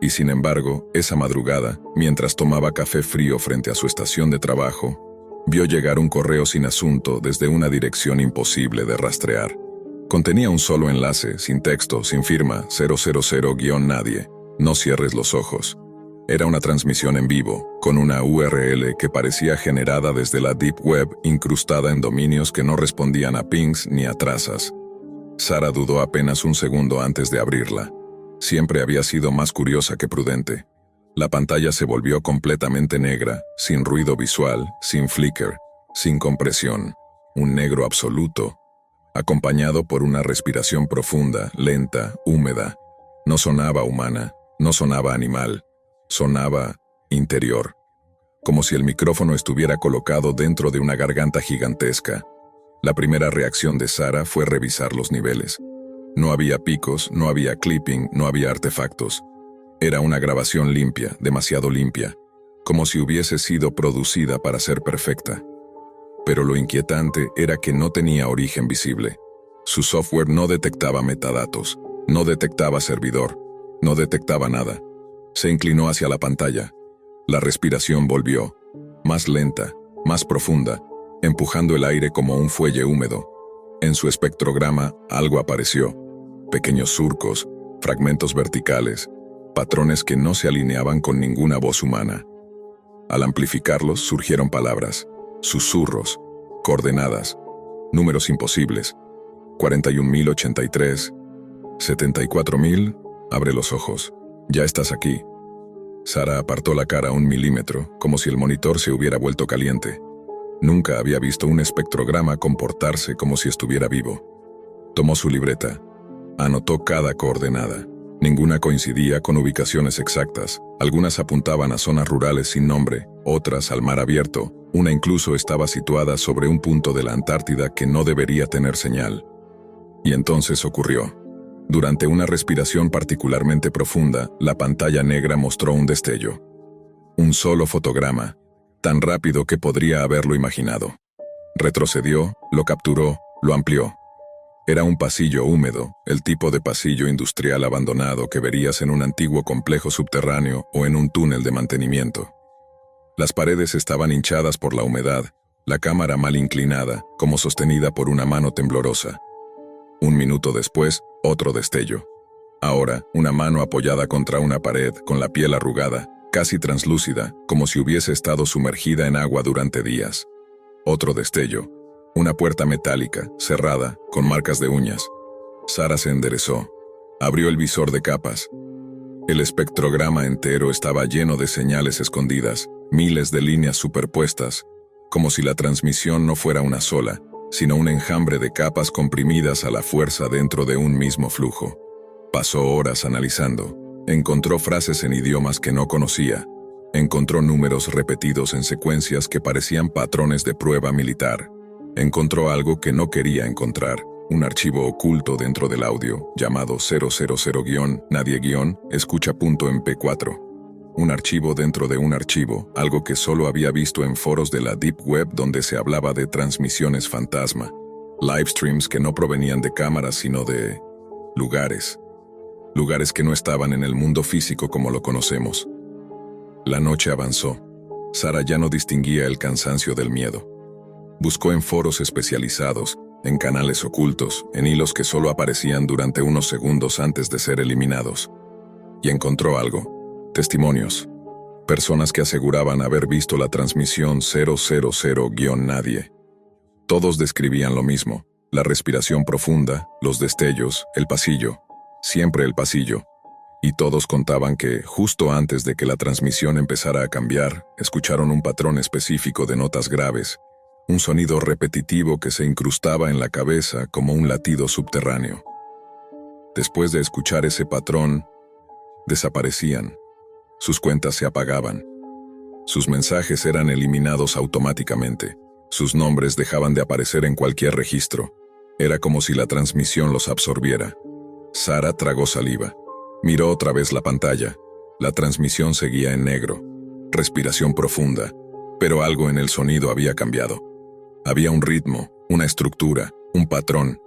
Y sin embargo, esa madrugada, mientras tomaba café frío frente a su estación de trabajo, vio llegar un correo sin asunto desde una dirección imposible de rastrear. Contenía un solo enlace, sin texto, sin firma, 000-nadie. No cierres los ojos. Era una transmisión en vivo, con una URL que parecía generada desde la Deep Web, incrustada en dominios que no respondían a pings ni a trazas. Sara dudó apenas un segundo antes de abrirla. Siempre había sido más curiosa que prudente. La pantalla se volvió completamente negra, sin ruido visual, sin flicker, sin compresión. Un negro absoluto, acompañado por una respiración profunda, lenta, húmeda. No sonaba humana, no sonaba animal, sonaba interior. Como si el micrófono estuviera colocado dentro de una garganta gigantesca. La primera reacción de Sara fue revisar los niveles. No había picos, no había clipping, no había artefactos. Era una grabación limpia, demasiado limpia, como si hubiese sido producida para ser perfecta. Pero lo inquietante era que no tenía origen visible. Su software no detectaba metadatos, no detectaba servidor, no detectaba nada. Se inclinó hacia la pantalla. La respiración volvió, más lenta, más profunda, empujando el aire como un fuelle húmedo. En su espectrograma, algo apareció. Pequeños surcos, fragmentos verticales, patrones que no se alineaban con ninguna voz humana. Al amplificarlos surgieron palabras, susurros, coordenadas, números imposibles. 41.083, 74.000, abre los ojos. Ya estás aquí. Sara apartó la cara 1 milímetro, como si el monitor se hubiera vuelto caliente. Nunca había visto un espectrograma comportarse como si estuviera vivo. Tomó su libreta. Anotó cada coordenada. Ninguna coincidía con ubicaciones exactas. Algunas apuntaban a zonas rurales sin nombre, otras al mar abierto. Una incluso estaba situada sobre un punto de la Antártida que no debería tener señal. Y entonces ocurrió. Durante una respiración particularmente profunda, la pantalla negra mostró un destello. Un solo fotograma, tan rápido que podría haberlo imaginado. Retrocedió, lo capturó, lo amplió. Era un pasillo húmedo, el tipo de pasillo industrial abandonado que verías en un antiguo complejo subterráneo o en un túnel de mantenimiento. Las paredes estaban hinchadas por la humedad, la cámara mal inclinada, como sostenida por una mano temblorosa. Un minuto después, otro destello. Ahora, una mano apoyada contra una pared, con la piel arrugada, casi translúcida, como si hubiese estado sumergida en agua durante días. Otro destello. Una puerta metálica, cerrada, con marcas de uñas. Sara se enderezó. Abrió el visor de capas. El espectrograma entero estaba lleno de señales escondidas, miles de líneas superpuestas, como si la transmisión no fuera una sola, sino un enjambre de capas comprimidas a la fuerza dentro de un mismo flujo. Pasó horas analizando. Encontró frases en idiomas que no conocía. Encontró números repetidos en secuencias que parecían patrones de prueba militar. Encontró algo que no quería encontrar, un archivo oculto dentro del audio, llamado 000-nadie-escucha.mp4. Un archivo dentro de un archivo, algo que solo había visto en foros de la Deep Web donde se hablaba de transmisiones fantasma, livestreams que no provenían de cámaras sino de lugares. Lugares que no estaban en el mundo físico como lo conocemos. La noche avanzó. Sara ya no distinguía el cansancio del miedo. Buscó en foros especializados, en canales ocultos, en hilos que solo aparecían durante unos segundos antes de ser eliminados. Y encontró algo. Testimonios. Personas que aseguraban haber visto la transmisión 000-nadie. Todos describían lo mismo. La respiración profunda, los destellos, el pasillo. Siempre el pasillo. Y todos contaban que, justo antes de que la transmisión empezara a cambiar, escucharon un patrón específico de notas graves, un sonido repetitivo que se incrustaba en la cabeza como un latido subterráneo. Después de escuchar ese patrón, desaparecían. Sus cuentas se apagaban. Sus mensajes eran eliminados automáticamente. Sus nombres dejaban de aparecer en cualquier registro. Era como si la transmisión los absorbiera. Sara tragó saliva. Miró otra vez la pantalla. La transmisión seguía en negro. Respiración profunda. Pero algo en el sonido había cambiado. Había un ritmo, una estructura, un patrón.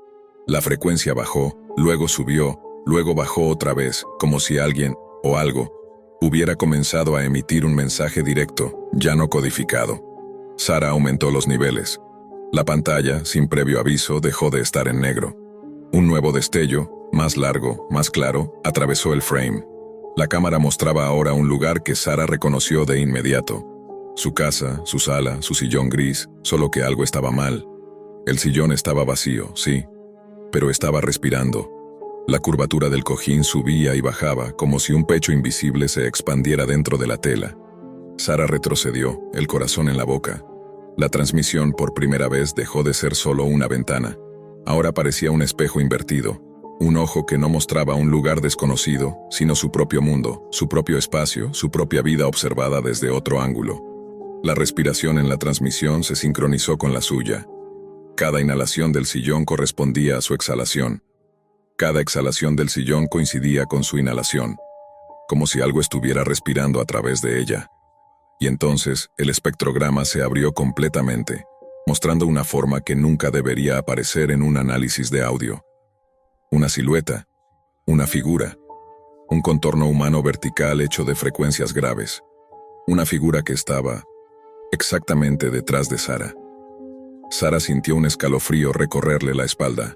La frecuencia bajó, luego subió, luego bajó otra vez, como si alguien, o algo, hubiera comenzado a emitir un mensaje directo, ya no codificado. Sara aumentó los niveles. La pantalla, sin previo aviso, dejó de estar en negro. Un nuevo destello, más largo, más claro, atravesó el frame. La cámara mostraba ahora un lugar que Sara reconoció de inmediato. Su casa, su sala, su sillón gris, solo que algo estaba mal. El sillón estaba vacío, sí, pero estaba respirando. La curvatura del cojín subía y bajaba, como si un pecho invisible se expandiera dentro de la tela. Sara retrocedió, el corazón en la boca. La transmisión por primera vez dejó de ser solo una ventana. Ahora parecía un espejo invertido, un ojo que no mostraba un lugar desconocido, sino su propio mundo, su propio espacio, su propia vida observada desde otro ángulo. La respiración en la transmisión se sincronizó con la suya. Cada inhalación del sillón correspondía a su exhalación. Cada exhalación del sillón coincidía con su inhalación, como si algo estuviera respirando a través de ella. Y entonces el espectrograma se abrió completamente, mostrando una forma que nunca debería aparecer en un análisis de audio. Una silueta, una figura, un contorno humano vertical hecho de frecuencias graves. Una figura que estaba exactamente detrás de Sara. Sara sintió un escalofrío recorrerle la espalda.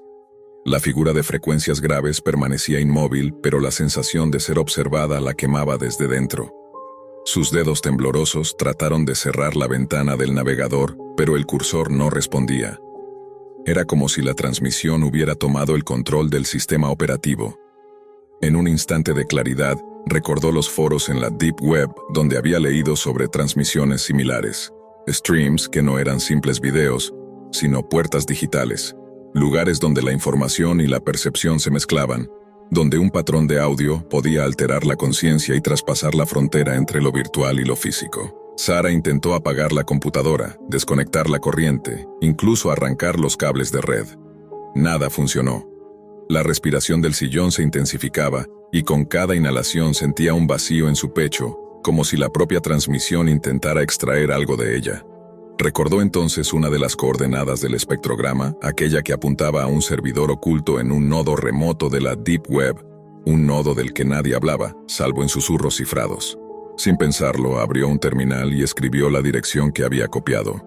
La figura de frecuencias graves permanecía inmóvil, pero la sensación de ser observada la quemaba desde dentro. Sus dedos temblorosos trataron de cerrar la ventana del navegador, pero el cursor no respondía. Era como si la transmisión hubiera tomado el control del sistema operativo. En un instante de claridad, recordó los foros en la Deep Web donde había leído sobre transmisiones similares. Streams que no eran simples videos, sino puertas digitales. Lugares donde la información y la percepción se mezclaban, donde un patrón de audio podía alterar la conciencia y traspasar la frontera entre lo virtual y lo físico. Sara intentó apagar la computadora, desconectar la corriente, incluso arrancar los cables de red. Nada funcionó. La respiración del sillón se intensificaba, y con cada inhalación sentía un vacío en su pecho, como si la propia transmisión intentara extraer algo de ella. Recordó entonces una de las coordenadas del espectrograma, aquella que apuntaba a un servidor oculto en un nodo remoto de la Deep Web, un nodo del que nadie hablaba, salvo en susurros cifrados. Sin pensarlo, abrió un terminal y escribió la dirección que había copiado.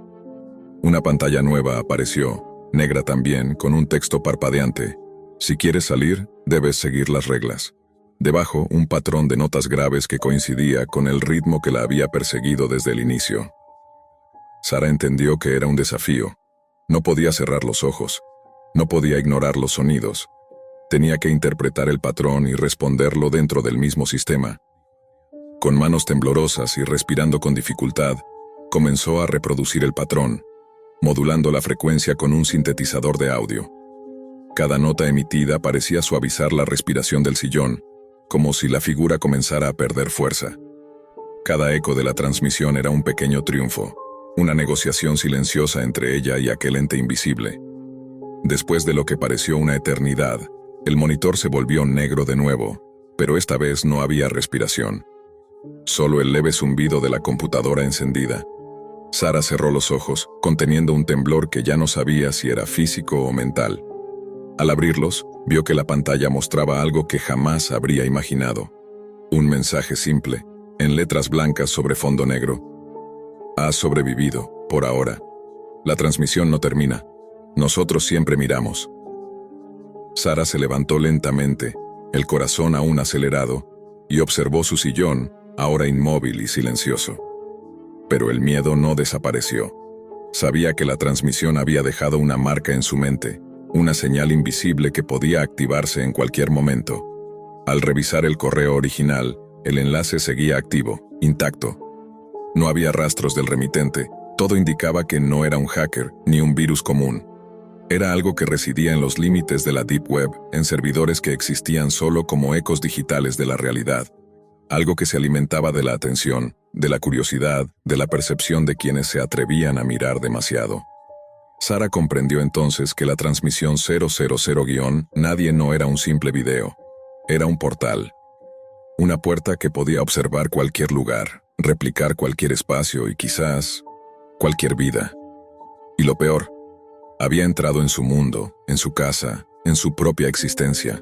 Una pantalla nueva apareció, negra también, con un texto parpadeante. Si quieres salir, debes seguir las reglas. Debajo, un patrón de notas graves que coincidía con el ritmo que la había perseguido desde el inicio. Sara entendió que era un desafío. No podía cerrar los ojos. No podía ignorar los sonidos. Tenía que interpretar el patrón y responderlo dentro del mismo sistema. Con manos temblorosas y respirando con dificultad, comenzó a reproducir el patrón, modulando la frecuencia con un sintetizador de audio. Cada nota emitida parecía suavizar la respiración del sillón, como si la figura comenzara a perder fuerza. Cada eco de la transmisión era un pequeño triunfo, una negociación silenciosa entre ella y aquel ente invisible. Después de lo que pareció una eternidad, el monitor se volvió negro de nuevo, pero esta vez no había respiración. Solo el leve zumbido de la computadora encendida. Sara cerró los ojos, conteniendo un temblor que ya no sabía si era físico o mental. Al abrirlos, vio que la pantalla mostraba algo que jamás habría imaginado. Un mensaje simple, en letras blancas sobre fondo negro. Has sobrevivido, por ahora. La transmisión no termina. Nosotros siempre miramos. Sara se levantó lentamente, el corazón aún acelerado, y observó su sillón, ahora inmóvil y silencioso. Pero el miedo no desapareció. Sabía que la transmisión había dejado una marca en su mente, una señal invisible que podía activarse en cualquier momento. Al revisar el correo original, el enlace seguía activo, intacto. No había rastros del remitente, todo indicaba que no era un hacker ni un virus común. Era algo que residía en los límites de la Deep Web, en servidores que existían solo como ecos digitales de la realidad. Algo que se alimentaba de la atención, de la curiosidad, de la percepción de quienes se atrevían a mirar demasiado. Sara comprendió entonces que la transmisión 000-nadie no era un simple video. Era un portal. Una puerta que podía observar cualquier lugar, replicar cualquier espacio y quizás cualquier vida. Y lo peor, había entrado en su mundo, en su casa, en su propia existencia.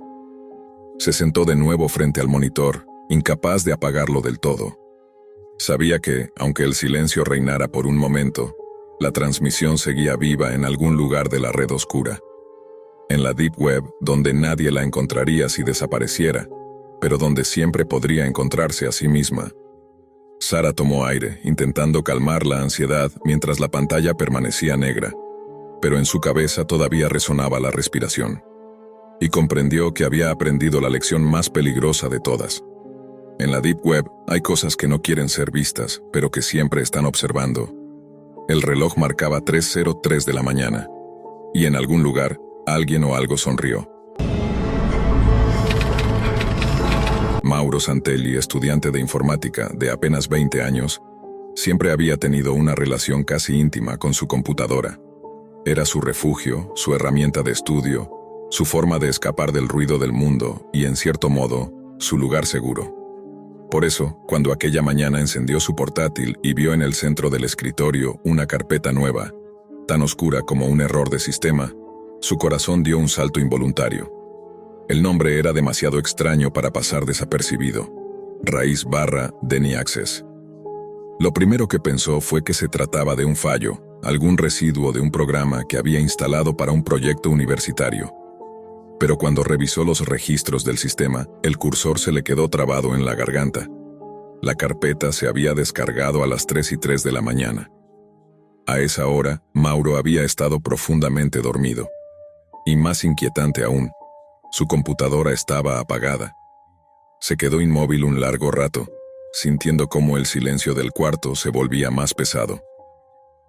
Se sentó de nuevo frente al monitor, incapaz de apagarlo del todo. Sabía que, aunque el silencio reinara por un momento, la transmisión seguía viva en algún lugar de la red oscura. En la Deep Web, donde nadie la encontraría si desapareciera, pero donde siempre podría encontrarse a sí misma. Sara tomó aire, intentando calmar la ansiedad mientras la pantalla permanecía negra, pero en su cabeza todavía resonaba la respiración. Y comprendió que había aprendido la lección más peligrosa de todas. En la Deep Web hay cosas que no quieren ser vistas, pero que siempre están observando. El reloj marcaba 3:03 de la mañana, y en algún lugar, alguien o algo sonrió. Mauro Santelli, estudiante de informática de apenas 20 años, siempre había tenido una relación casi íntima con su computadora. Era su refugio, su herramienta de estudio, su forma de escapar del ruido del mundo y, en cierto modo, su lugar seguro. Por eso, cuando aquella mañana encendió su portátil y vio en el centro del escritorio una carpeta nueva, tan oscura como un error de sistema, su corazón dio un salto involuntario. El nombre era demasiado extraño para pasar desapercibido. /Denny Access. Lo primero que pensó fue que se trataba de un fallo, algún residuo de un programa que había instalado para un proyecto universitario. Pero cuando revisó los registros del sistema, el cursor se le quedó trabado en la garganta. La carpeta se había descargado a las 3:03 de la mañana. A esa hora, Mauro había estado profundamente dormido. Y más inquietante aún, su computadora estaba apagada. Se quedó inmóvil un largo rato, sintiendo cómo el silencio del cuarto se volvía más pesado.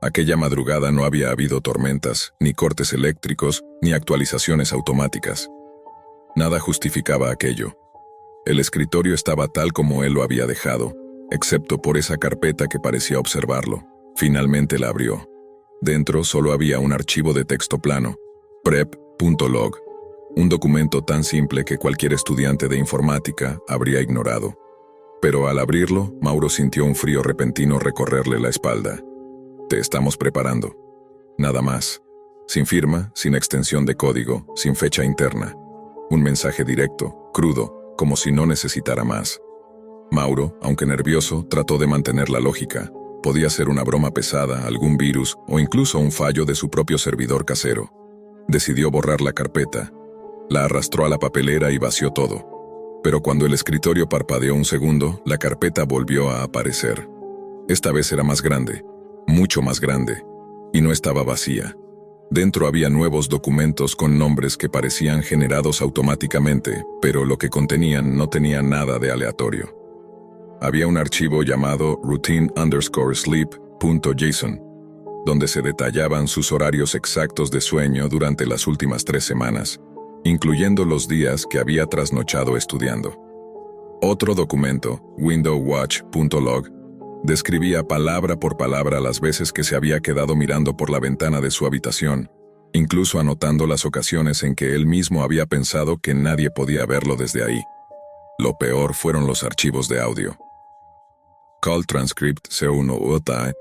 Aquella madrugada no había habido tormentas, ni cortes eléctricos, ni actualizaciones automáticas. Nada justificaba aquello. El escritorio estaba tal como él lo había dejado, excepto por esa carpeta que parecía observarlo. Finalmente la abrió. Dentro solo había un archivo de texto plano, prep.log, un documento tan simple que cualquier estudiante de informática habría ignorado. Pero al abrirlo, Mauro sintió un frío repentino recorrerle la espalda. Te estamos preparando. Nada más. Sin firma, sin extensión de código, sin fecha interna. Un mensaje directo, crudo, como si no necesitara más. Mauro, aunque nervioso, trató de mantener la lógica. Podía ser una broma pesada, algún virus o incluso un fallo de su propio servidor casero. Decidió borrar la carpeta. La arrastró a la papelera y vació todo. Pero cuando el escritorio parpadeó un segundo, la carpeta volvió a aparecer. Esta vez era más grande, mucho más grande, y no estaba vacía. Dentro había nuevos documentos con nombres que parecían generados automáticamente, pero lo que contenían no tenía nada de aleatorio. Había un archivo llamado routine_sleep.json, donde se detallaban sus horarios exactos de sueño durante las últimas 3 semanas, incluyendo los días que había trasnochado estudiando. Otro documento, windowwatch.log, describía palabra por palabra las veces que se había quedado mirando por la ventana de su habitación, incluso anotando las ocasiones en que él mismo había pensado que nadie podía verlo desde ahí. Lo peor fueron los archivos de audio. Call Transcript C1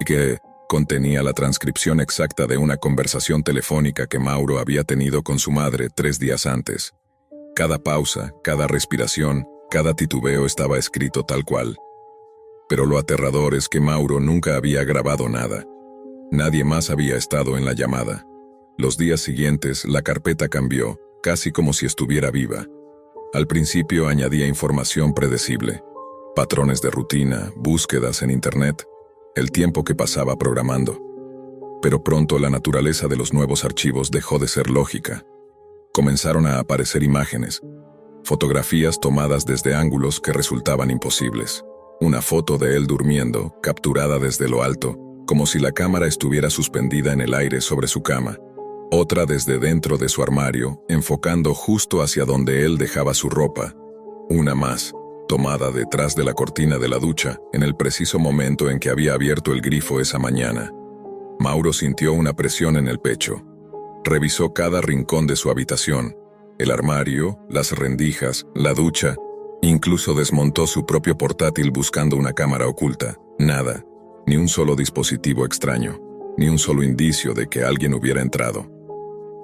que contenía la transcripción exacta de una conversación telefónica que Mauro había tenido con su madre 3 días antes. Cada pausa, cada respiración, cada titubeo estaba escrito tal cual. Pero lo aterrador es que Mauro nunca había grabado nada. Nadie más había estado en la llamada. Los días siguientes, la carpeta cambió, casi como si estuviera viva. Al principio añadía información predecible. Patrones de rutina, búsquedas en internet, el tiempo que pasaba programando. Pero pronto la naturaleza de los nuevos archivos dejó de ser lógica. Comenzaron a aparecer imágenes, fotografías tomadas desde ángulos que resultaban imposibles. Una foto de él durmiendo, capturada desde lo alto, como si la cámara estuviera suspendida en el aire sobre su cama. Otra desde dentro de su armario, enfocando justo hacia donde él dejaba su ropa. Una más, tomada detrás de la cortina de la ducha, en el preciso momento en que había abierto el grifo esa mañana. Mauro sintió una presión en el pecho. Revisó cada rincón de su habitación, el armario, las rendijas, la ducha. Incluso desmontó su propio portátil buscando una cámara oculta. Nada, ni un solo dispositivo extraño, ni un solo indicio de que alguien hubiera entrado.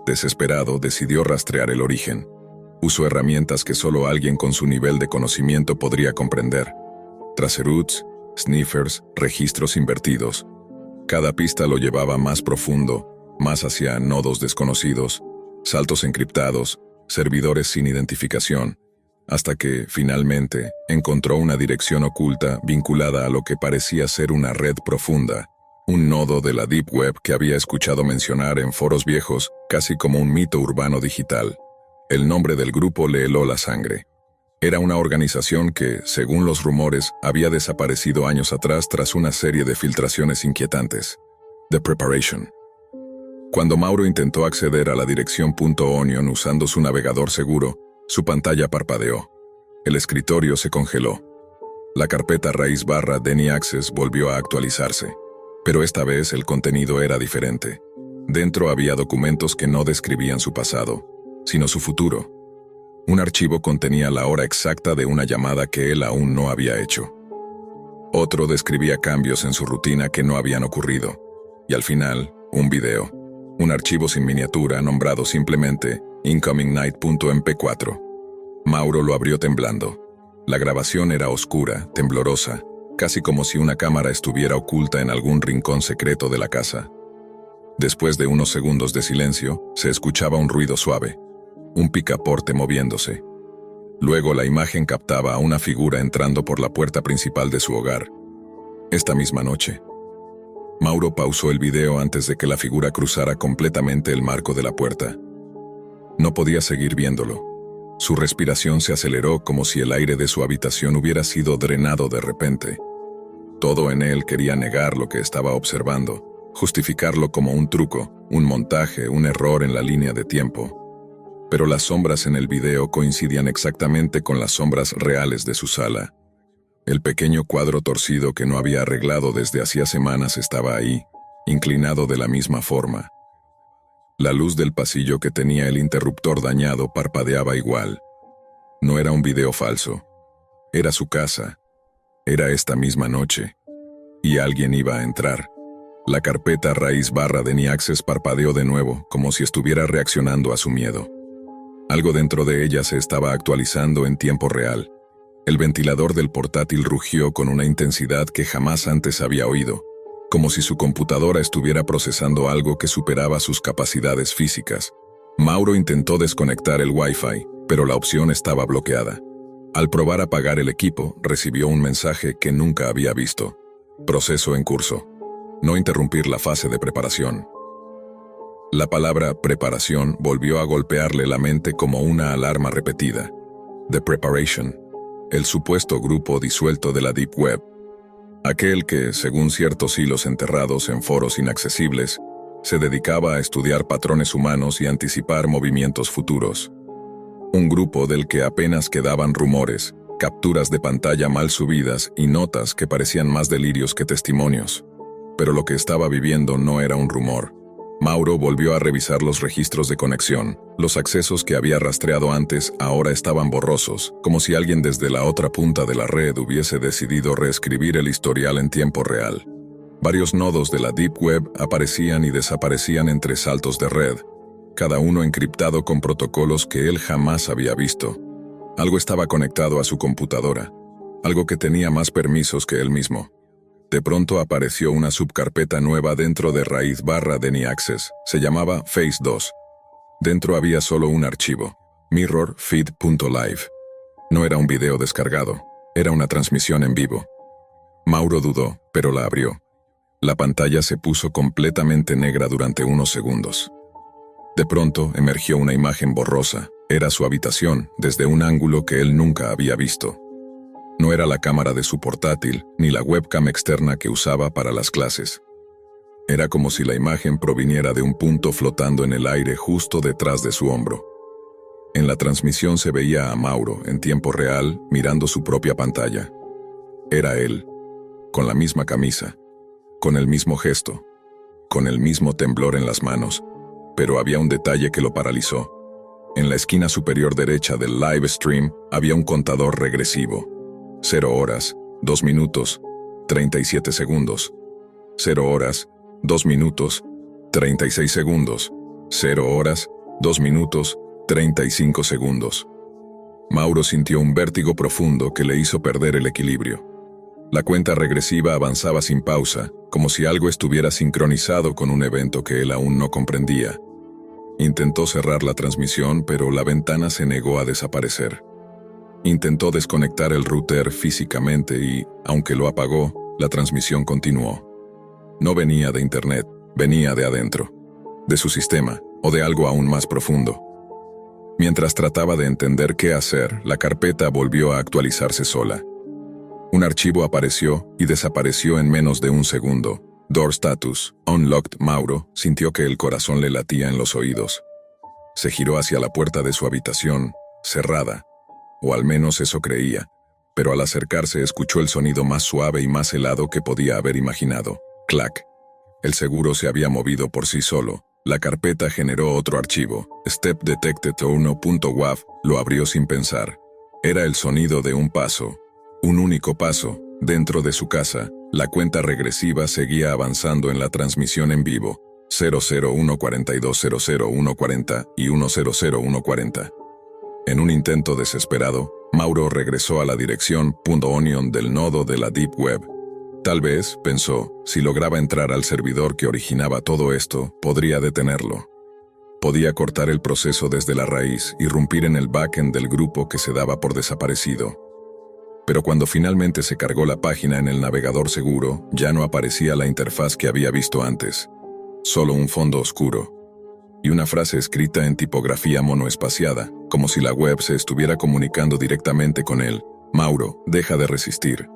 Desesperado, decidió rastrear el origen. Usó herramientas que solo alguien con su nivel de conocimiento podría comprender. Traceroots, sniffers, registros invertidos. Cada pista lo llevaba más profundo, más hacia nodos desconocidos, saltos encriptados, servidores sin identificación, hasta que, finalmente, encontró una dirección oculta vinculada a lo que parecía ser una red profunda, un nodo de la Deep Web que había escuchado mencionar en foros viejos, casi como un mito urbano digital. El nombre del grupo le heló la sangre. Era una organización que, según los rumores, había desaparecido años atrás tras una serie de filtraciones inquietantes. The Preparation. Cuando Mauro intentó acceder a la dirección .onion usando su navegador seguro, su pantalla parpadeó. El escritorio se congeló. La carpeta /Deny Access volvió a actualizarse. Pero esta vez el contenido era diferente. Dentro había documentos que no describían su pasado, sino su futuro. Un archivo contenía la hora exacta de una llamada que él aún no había hecho. Otro describía cambios en su rutina que no habían ocurrido. Y al final, un video. Un archivo sin miniatura nombrado simplemente incomingnight.mp4. Mauro lo abrió temblando. La grabación era oscura, temblorosa, casi como si una cámara estuviera oculta en algún rincón secreto de la casa. Después de unos segundos de silencio, se escuchaba un ruido suave, un picaporte moviéndose. Luego la imagen captaba a una figura entrando por la puerta principal de su hogar. Esta misma noche. Mauro pausó el video antes de que la figura cruzara completamente el marco de la puerta. No podía seguir viéndolo. Su respiración se aceleró como si el aire de su habitación hubiera sido drenado de repente. Todo en él quería negar lo que estaba observando, justificarlo como un truco, un montaje, un error en la línea de tiempo. Pero las sombras en el video coincidían exactamente con las sombras reales de su sala. El pequeño cuadro torcido que no había arreglado desde hacía semanas estaba ahí, inclinado de la misma forma. La luz del pasillo que tenía el interruptor dañado parpadeaba igual. No era un video falso. Era su casa. Era esta misma noche. Y alguien iba a entrar. La carpeta raíz/DNI-Access parpadeó de nuevo, como si estuviera reaccionando a su miedo. Algo dentro de ella se estaba actualizando en tiempo real. El ventilador del portátil rugió con una intensidad que jamás antes había oído, como si su computadora estuviera procesando algo que superaba sus capacidades físicas. Mauro intentó desconectar el Wi-Fi, pero la opción estaba bloqueada. Al probar apagar el equipo, recibió un mensaje que nunca había visto. Proceso en curso. No interrumpir la fase de preparación. La palabra preparación volvió a golpearle la mente como una alarma repetida. The Preparation, el supuesto grupo disuelto de la Deep Web. Aquel que, según ciertos hilos enterrados en foros inaccesibles, se dedicaba a estudiar patrones humanos y anticipar movimientos futuros. Un grupo del que apenas quedaban rumores, capturas de pantalla mal subidas y notas que parecían más delirios que testimonios. Pero lo que estaba viviendo no era un rumor. Mauro volvió a revisar los registros de conexión. Los accesos que había rastreado antes ahora estaban borrosos, como si alguien desde la otra punta de la red hubiese decidido reescribir el historial en tiempo real. Varios nodos de la Deep Web aparecían y desaparecían entre saltos de red, cada uno encriptado con protocolos que él jamás había visto. Algo estaba conectado a su computadora, algo que tenía más permisos que él mismo. De pronto apareció una subcarpeta nueva dentro de raíz/DNI-Access. Se llamaba Phase 2. Dentro había solo un archivo, mirrorfeed.live. No era un video descargado, era una transmisión en vivo. Mauro dudó, pero la abrió. La pantalla se puso completamente negra durante unos segundos. De pronto emergió una imagen borrosa. Era su habitación, desde un ángulo que él nunca había visto. No era la cámara de su portátil, ni la webcam externa que usaba para las clases. Era como si la imagen proviniera de un punto flotando en el aire justo detrás de su hombro. En la transmisión se veía a Mauro, en tiempo real, mirando su propia pantalla. Era él, con la misma camisa, con el mismo gesto, con el mismo temblor en las manos, pero había un detalle que lo paralizó. En la esquina superior derecha del live stream había un contador regresivo. 0 horas, 2 minutos, 37 segundos. 0 horas, 2 minutos, 36 segundos. 0 horas, 2 minutos, 35 segundos. Mauro sintió un vértigo profundo que le hizo perder el equilibrio. La cuenta regresiva avanzaba sin pausa, como si algo estuviera sincronizado con un evento que él aún no comprendía. Intentó cerrar la transmisión, pero la ventana se negó a desaparecer. Intentó desconectar el router físicamente y, aunque lo apagó, la transmisión continuó. No venía de internet, venía de adentro, de su sistema o de algo aún más profundo. Mientras trataba de entender qué hacer, la carpeta volvió a actualizarse sola. Un archivo apareció y desapareció en menos de un segundo. Door status, unlocked. Mauro sintió que el corazón le latía en los oídos. Se giró hacia la puerta de su habitación, cerrada, o al menos eso creía, pero al acercarse escuchó el sonido más suave y más helado que podía haber imaginado. Clac. El seguro se había movido por sí solo. La carpeta generó otro archivo, Step Detected 1.wav, lo abrió sin pensar. Era el sonido de un paso, un único paso. Dentro de su casa, la cuenta regresiva seguía avanzando en la transmisión en vivo, 00142000140 y 100140. En un intento desesperado, Mauro regresó a la dirección .onion del nodo de la Deep Web. Tal vez, pensó, si lograba entrar al servidor que originaba todo esto, podría detenerlo. Podía cortar el proceso desde la raíz, irrumpir en el backend del grupo que se daba por desaparecido. Pero cuando finalmente se cargó la página en el navegador seguro, ya no aparecía la interfaz que había visto antes. Solo un fondo oscuro. Y una frase escrita en tipografía monoespaciada, como si la web se estuviera comunicando directamente con él. Mauro, deja de resistir.